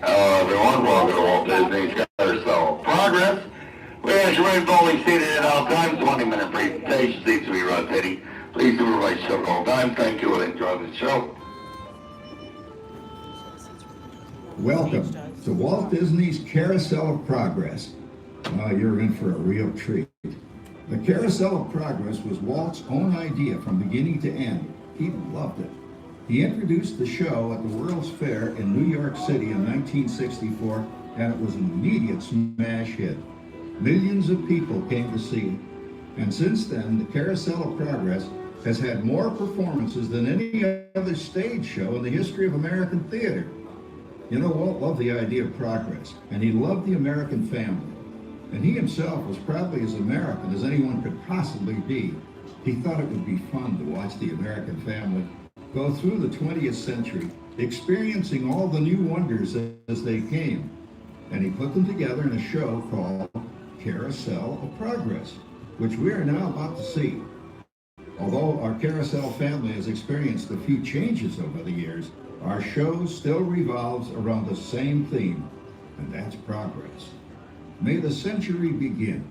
Hello, everyone. Welcome to Walt Disney's Carousel of Progress. We ask you remain fully seated at all times. 20-minute presentation seats will be rotating. Please do revise show at all times. Thank you and enjoy the show. Welcome to Walt Disney's Carousel of Progress. You're in for a real treat. The Carousel of Progress was Walt's own idea from beginning to end. He loved it. He introduced the show at the World's Fair in New York City in 1964, and it was an immediate smash hit. Millions of people came to see it. And since then, the Carousel of Progress has had more performances than any other stage show in the history of American theater. You know, Walt loved the idea of progress, and he loved the American family. And he himself was probably as American as anyone could possibly be. He thought it would be fun to watch the American family go through the 20th century, experiencing all the new wonders as they came. And he put them together in a show called Carousel of Progress, which we are now about to see. Although our Carousel family has experienced a few changes over the years, our show still revolves around the same theme, and that's progress. May the century begin.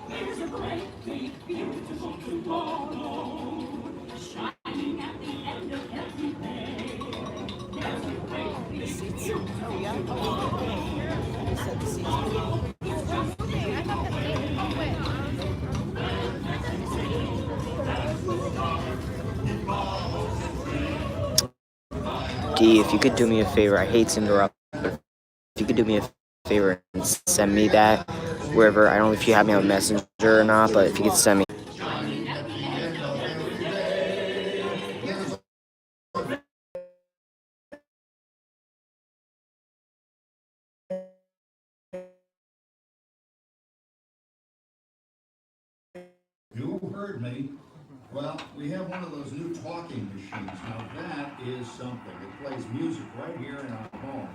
There's a great, big, beautiful tomorrow, shining at the end of every day. There's a great, big, beautiful tomorrow. D, if you could do me a favor, I hate to interrupt, but if you could do me a favor and send me that wherever, I don't know if you have me on Messenger or not, but if you could send me. You heard me. Well, we have one of those new talking machines. Now that is something. It plays music right here in our home.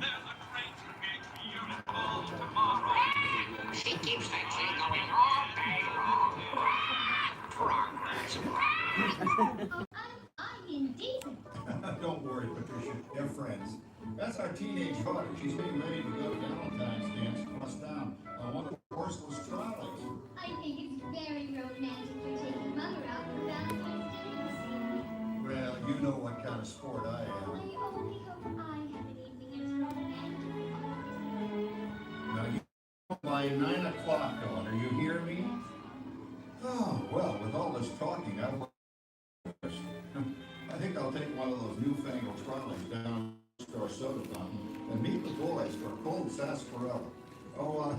She keeps that thing going all day long. Progress. I'm indecent. Don't worry, Patricia. They're friends. That's our teenage daughter. She's getting ready to go to Valentine's dance across town on one of the horseless trolleys. I think it's very romantic for taking Mother out for Valentine's dance. Well, you know what kind of sport I am. I only hope I have an evening as romantic. Now, you know my 9 o'clock daughter, you hear me? Oh, well, with all this talking, I think I'll take one of those newfangled trolleys down to our soda fountain and meet the boys for a cold sarsaparilla. Oh,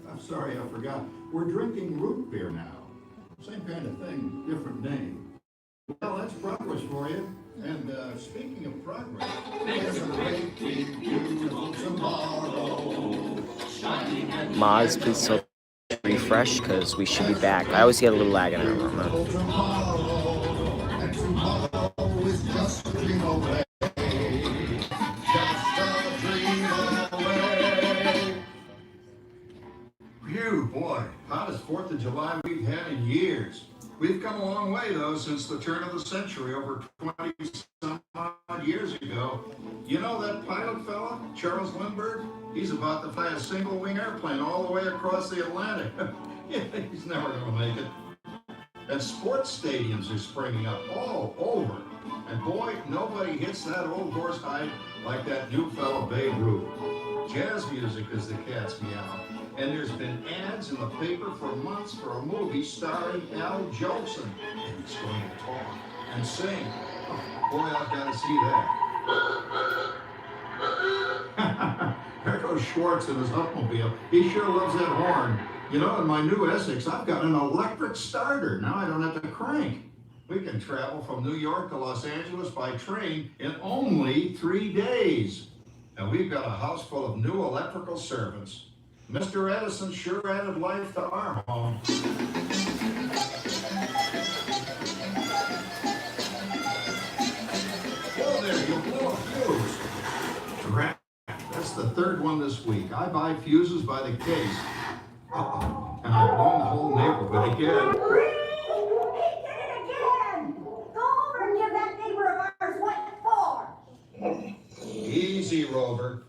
I'm sorry, I forgot. We're drinking root beer now. Same kind of thing, different name. Well, that's progress for you. And speaking of progress, there's a great big beautiful tomorrow. Mods, please still refresh because we should be back. I always get a little lag in our room. And tomorrow is just a dream away. Just a dream away. Phew, boy, hottest 4th of July we've had in years. We've come a long way, though, since the turn of the century, over 20-some-odd years ago. You know that pilot fella, Charles Lindbergh? He's about to fly a single-wing airplane all the way across the Atlantic. Yeah, he's never going to make it. And sports stadiums are springing up all over. And boy, nobody hits that old horse hide like that new fella Babe Ruth. Jazz music is the cat's meow. And there's been ads in the paper for months for a movie starring Al Jolson. And he's going to talk and sing. Oh, boy, I've got to see that. There goes Schwartz in his Huffmobile. He sure loves that horn. You know, in my new Essex, I've got an electric starter. Now I don't have to crank. We can travel from New York to Los Angeles by train in only 3 days. And we've got a house full of new electrical servants. Mr. Edison sure added life to our home. Whoa there, you blew a fuse. Crap, that's the 3rd one this week. I buy fuses by the case. Uh-oh, and I've blown the whole neighborhood again. He did it again! Go over and give that neighbor of ours what for! Easy, Rover.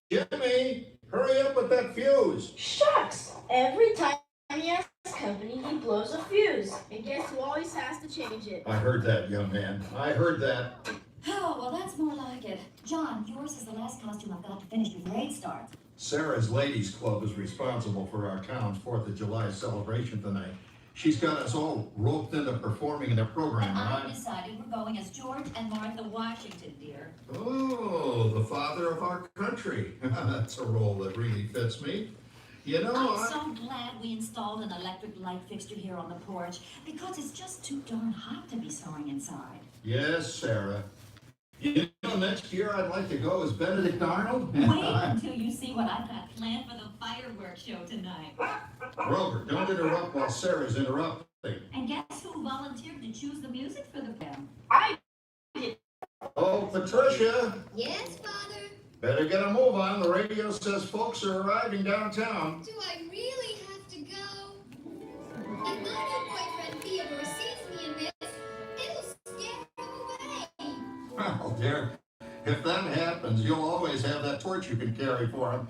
Jimmy, hurry up with that fuse. Shucks! Every time he asks company, he blows a fuse. And guess who always has to change it? I heard that, young man. I heard that. Oh, well, that's more like it. John, yours is the last costume I've got to finish before grade starts. Sarah's Ladies Club is responsible for our town's 4th of July celebration tonight. She's got us all roped into performing in their program, And and I decided we're going as George and Martha Washington, dear. Oh, the father of our country. That's a role that really fits me. You know, I'm so glad we installed an electric light fixture here on the porch because it's just too darn hot to be sewing inside. Yes, Sarah. You know, next year I'd like to go as Benedict Arnold. Wait until you see what I've got planned for the fireworks show tonight. Rover, don't interrupt while Sarah's interrupting. And guess who volunteered to choose the music for the film? I did. Oh, Patricia. Yes, Father? Better get a move on. The radio says folks are arriving downtown. Do I really have to go? If my new boyfriend Theodore sees me in this, it'll scare him away. Well, dear, if that happens, you'll always have that torch you can carry for him.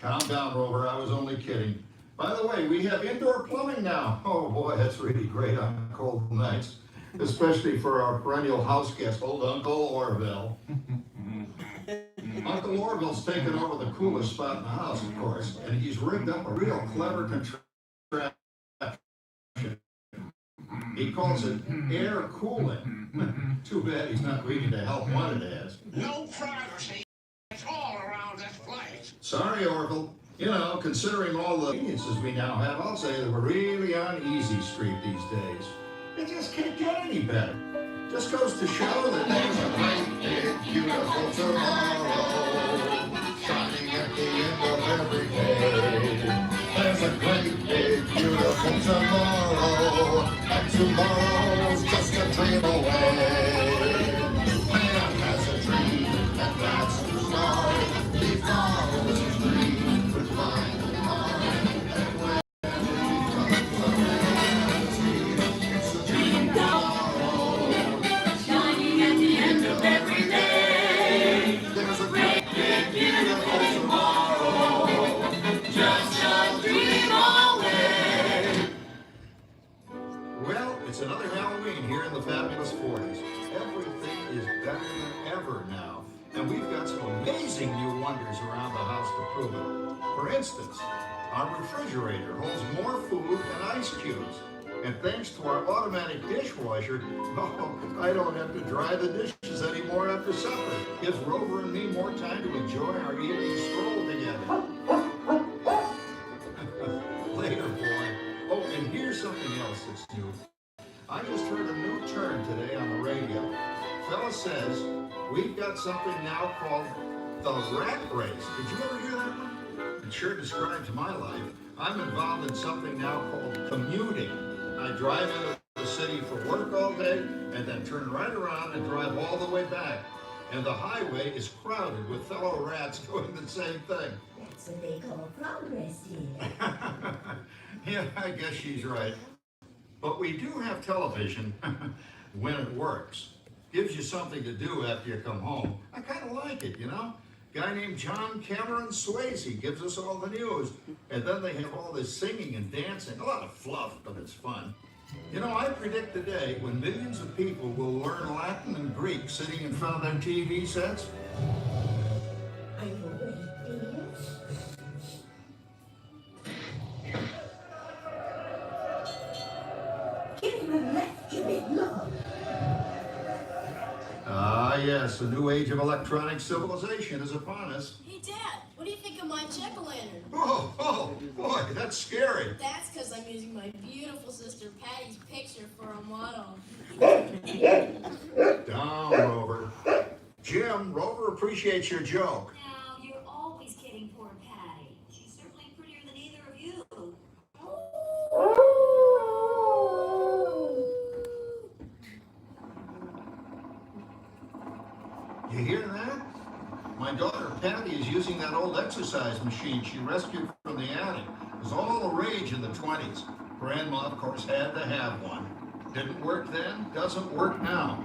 Calm down, Rover. I was only kidding. By the way, we have indoor plumbing now. Oh, boy, that's really great on cold nights, especially for our perennial house guest, old Uncle Orville. Uncle Orville's taken over the coolest spot in the house, of course, and he's rigged up a real clever contraption. He calls it air cooling. Too bad he's not reading the help wanted ads. No privacy. It's all around this place. Sorry, Orville. You know, considering all the conveniences we now have, I'll say that we're really on easy street these days. It just can't get any better. Just goes to show that there's a great big beautiful tomorrow shining at the end of every day. There's a great big beautiful tomorrow, and tomorrow's just a dream away. Man has a dream, and that's the start. He follows his dream with mind and heart. And when he comes to reality, it's a dream tomorrow, shining at the end of every day. There's a great big beautiful tomorrow, just a dream away. Well, it's another Halloween here in the fabulous 40s. Everything is better than ever now. And we've got some amazing new wonders around the house to prove it. For instance, our refrigerator holds more food than ice cubes. And thanks to our automatic dishwasher, oh, I don't have to dry the dishes anymore after supper. Gives Rover and me more time to enjoy our evening stroll together. Later, boy. Oh, and here something else that's new. I just heard a new term today on the radio. Fella says we've got something now called the rat race. Did you ever hear that one? It sure describes my life. I'm involved in something now called commuting. I drive into the city for work all day and then turn right around and drive all the way back. And the highway is crowded with fellow rats doing the same thing. That's what they call progress, dear. Yeah, I guess she's right. But we do have television when it works. Gives you something to do after you come home. I kind of like it, you know? Guy named John Cameron Swayze gives us all the news. And then they have all this singing and dancing. A lot of fluff, but it's fun. You know, I predict the day when millions of people will learn Latin and Greek sitting in front of their TV sets. Are you ready, dear? Give him a left, you big love. Ah, yes, the new age of electronic civilization is upon us. Hey, Dad, what do you think of my jack-o'-lantern? Oh, boy, that's scary. That's because I'm using my beautiful sister Patty's picture for a model. Down, Rover. Jim, Rover appreciates your joke. Now, you're always kidding poor Patty. She's certainly prettier than either of you. You hear that? My daughter Patty is using that old exercise machine she rescued from the attic. It was all the rage in the 20s. Grandma, of course, had to have one. Didn't work then, doesn't work now.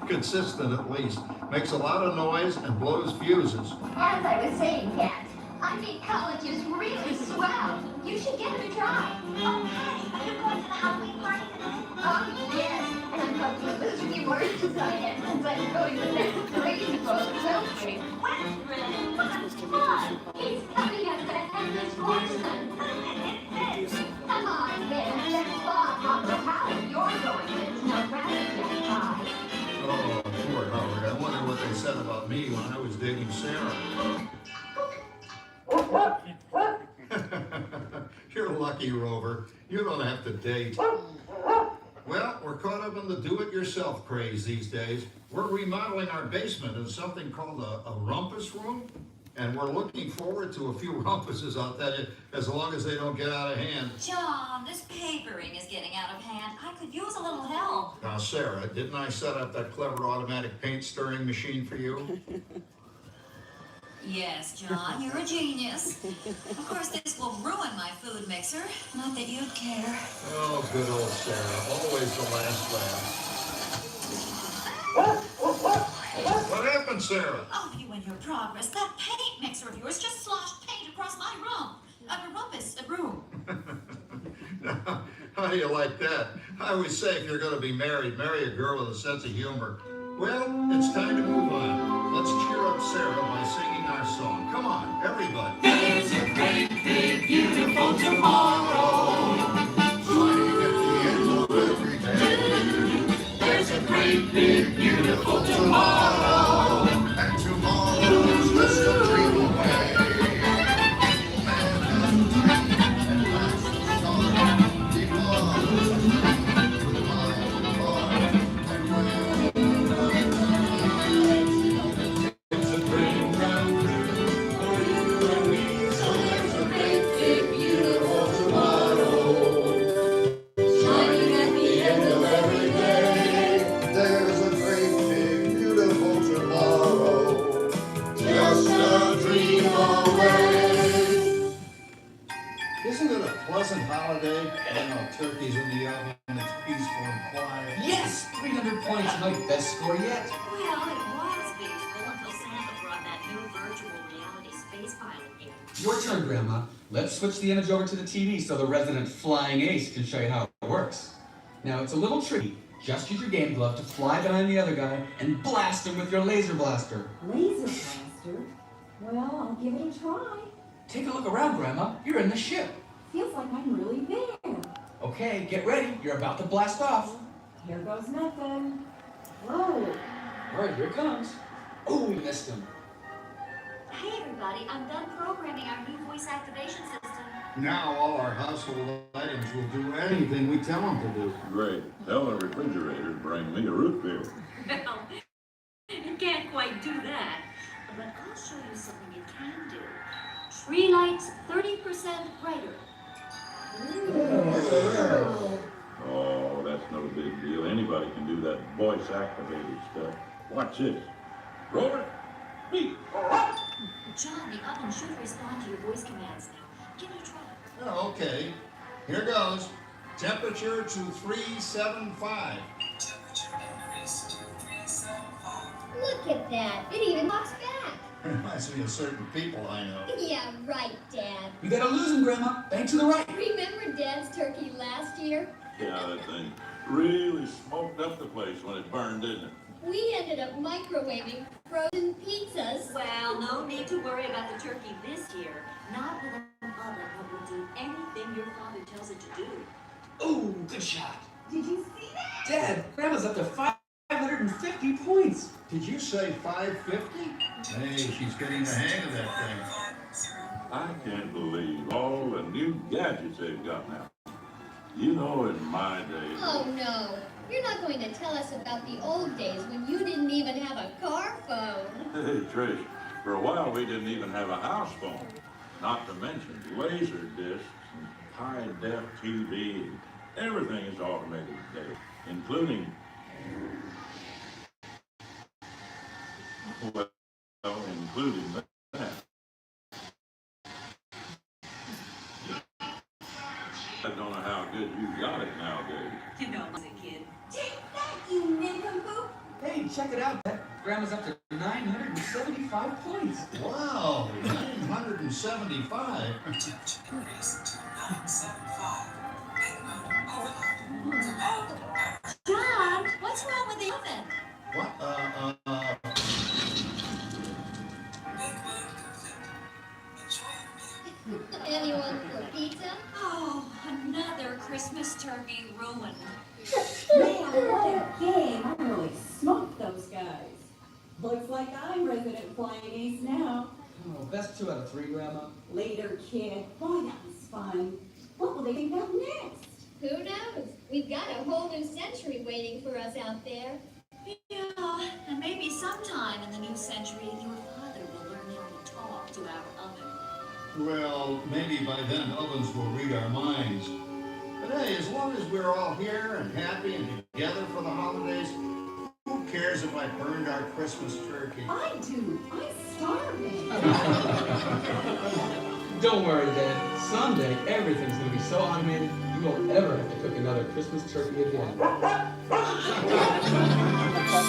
Consistent at least. Makes a lot of noise and blows fuses. As I was saying, Kat, I think college is really swell. You should give it a try. Oh, Patty, are you going to the Halloween party today? Oh, yes. And I'm going to lose me words design since I'm going with that crazy boat, Westbury. Westbury? What's fun? He's coming up to Henry's Fortune. Come on, Ben. Let's spot on the house you're going with. No rabbit pie. Oh, poor Howard. I wonder what they said about me when I was dating Sarah. You're lucky, Rover. You don't have to date. Well, we're caught up in the do-it-yourself craze these days. We're remodeling our basement in something called a rumpus room, and we're looking forward to a few rumpuses, I'll tell you, as long as they don't get out of hand. John, this papering is getting out of hand. I could use a little help. Now, Sarah, didn't I set up that clever automatic paint stirring machine for you? Yes, John, you're a genius. Of course, this will ruin my food mixer. Not that you'd care. Oh, good old Sarah. Always the last laugh. What happened, Sarah? Oh, you and your progress. That paint mixer of yours just sloshed paint across my room. A room. How do you like that? I always say if you're going to be married, marry a girl with a sense of humor. Well, it's time to move on. Let's cheer up Sarah by singing our song. Come on, everybody. There's a great, big, beautiful tomorrow. Shining at the end of every day. There's a great, big, beautiful tomorrow. And tomorrow's just a dream away. Isn't it a pleasant holiday? Turkeys in the oven, it's peaceful and quiet. Yes! 300 points, my best score yet. Well, it was peaceful until Santa brought that new virtual reality space pilot in. Your turn, Grandma. Let's switch the image over to the TV so the resident flying ace can show you how it works. Now, it's a little tricky. Just use your game glove to fly behind the other guy and blast him with your laser blaster. Laser blaster? Well, I'll give it a try. Take a look around, Grandma. You're in the ship. Feels like I'm really there. Okay, get ready. You're about to blast off. Here goes nothing. Whoa. All right, here it comes. Oh, we missed him. Hey, everybody, I'm done programming our new voice activation system. Now all our household items will do anything we tell them to do. Great. Tell the refrigerator to bring me a root beer. Well, you can't quite do that. But I'll show you something you can do. Tree lights 30% brighter. Oh, that's no big deal. Anybody can do that voice-activated stuff. Watch this. Roll it. Beat. John, the oven should respond to your voice commands now. Give it a try. Oh, okay. Here goes. Temperature to 375. Look at that. It even talks back. Reminds me of certain people I know. Yeah, right, Dad. You gotta lose him, Grandma. Bank to the right. Remember Dad's turkey last year? Yeah, that thing really smoked up the place when it burned, didn't it? We ended up microwaving frozen pizzas. Well, no need to worry about the turkey this year. Not with an oven that will do anything your father tells it to do. Oh, good shot. Did you see that? Dad, Grandma's up to 550 points. Did you say 550? Hey, she's getting the hang of that thing. I can't believe all the new gadgets they've got now. You know, in my day. Oh, no. You're not going to tell us about the old days when you didn't even have a car phone. Hey, Trish, for a while we didn't even have a house phone. Not to mention laser discs and high-def TV. Everything is automated today, including, well, including that. I don't know how good you got it nowadays. You know, as a kid. Take that, you nincompoop! Hey, check it out, Dad. Grandma's up to 975 points. Wow, 975. John, what's wrong with the oven? What? Anyone for pizza? Oh, another Christmas turkey ruined. Man, what a game. I really smoked those guys. Looks like I'm resident flying ace now. Oh, best 2 out of 3, Grandma. Later, kid. Boy, that was fun. What will they think of next? Who knows? We've got a whole new century waiting for us out there. Yeah, and maybe sometime in the new century, your father will learn how to talk to our oven. Well, maybe by then ovens will read our minds. But hey, as long as we're all here and happy and together for the holidays, who cares if I burned our Christmas turkey? I do. I'm starving. Don't worry, Dad. Someday, everything's going to be so automated, you won't ever have to cook another Christmas turkey again.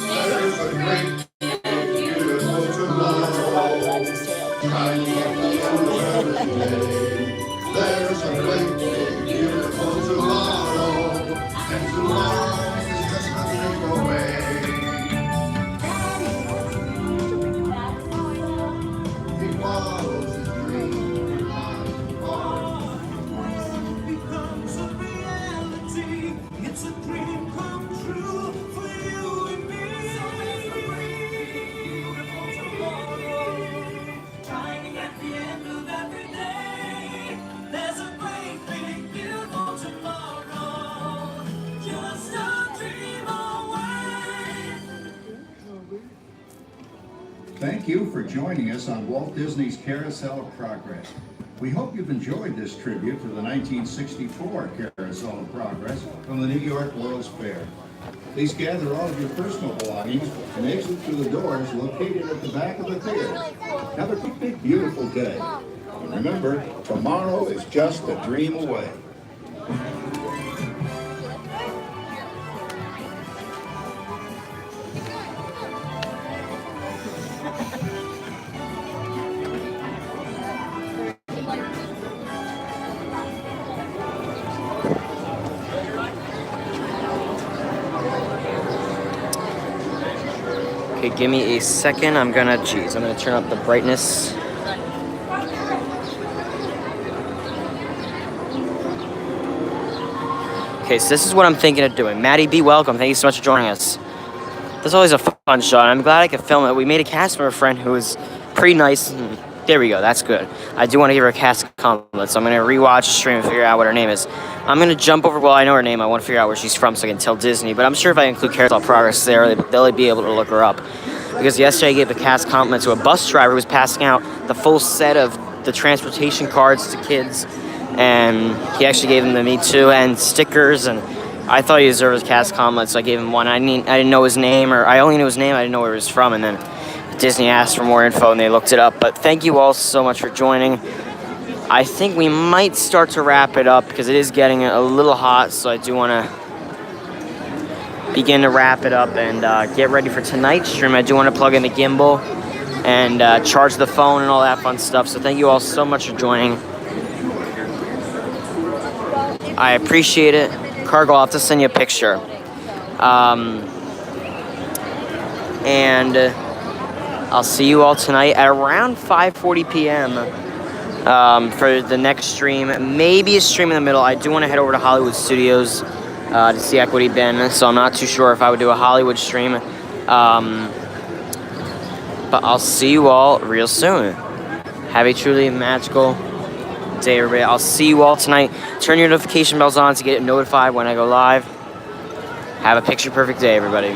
There's a great and beautiful tomorrow, shining at the end of every day. There's a great and beautiful tomorrow, and tomorrow is just a dream away. It was a dream, Becomes a reality. It's a dream come true for you and me. Shining at the end of every day. There's a great big beautiful tomorrow. Just a dream away. Thank you for joining us on Walt Disney's Carousel of Progress. We hope you've enjoyed this tribute to the 1964 Carousel of Progress from the New York World's Fair. Please gather all of your personal belongings and exit through the doors located at the back of the theater. Have a big, beautiful day. And remember, tomorrow is just a dream away. Okay, give me a second. I'm gonna turn up the brightness. Okay, so this is what I'm thinking of doing. Maddie, be welcome. Thank you so much for joining us. That's always a fun shot. I'm glad I could film it. We made a cast member friend who was pretty nice and There we go. That's good. I do want to give her a cast compliment, so I'm going to rewatch the stream and figure out what her name is. I'm going to jump over. Well, I know her name. I want to figure out where she's from so I can tell Disney. But I'm sure if I include Carousel of Progress there, they'll be able to look her up. Because yesterday I gave a cast compliment to a bus driver who was passing out the full set of the transportation cards to kids. And he actually gave them to me too, and stickers. And I thought he deserved his cast compliment, so I gave him one. I didn't know his name, or I only knew his name. I didn't know where he was from. And then Disney asked for more info, and they looked it up. But thank you all so much for joining. I think we might start to wrap it up because it is getting a little hot, so I do want to begin to wrap it up and get ready for tonight's stream. I do want to plug in the gimbal and charge the phone and all that fun stuff. So thank you all so much for joining. I appreciate it. Cargo, I'll have to send you a picture. And I'll see you all tonight at around 5:40 p.m. For the next stream. Maybe a stream in the middle. I do want to head over to Hollywood Studios to see Equity Ben, so I'm not too sure if I would do a Hollywood stream. But I'll see you all real soon. Have a truly magical day, everybody. I'll see you all tonight. Turn your notification bells on to get notified when I go live. Have a picture perfect day, everybody.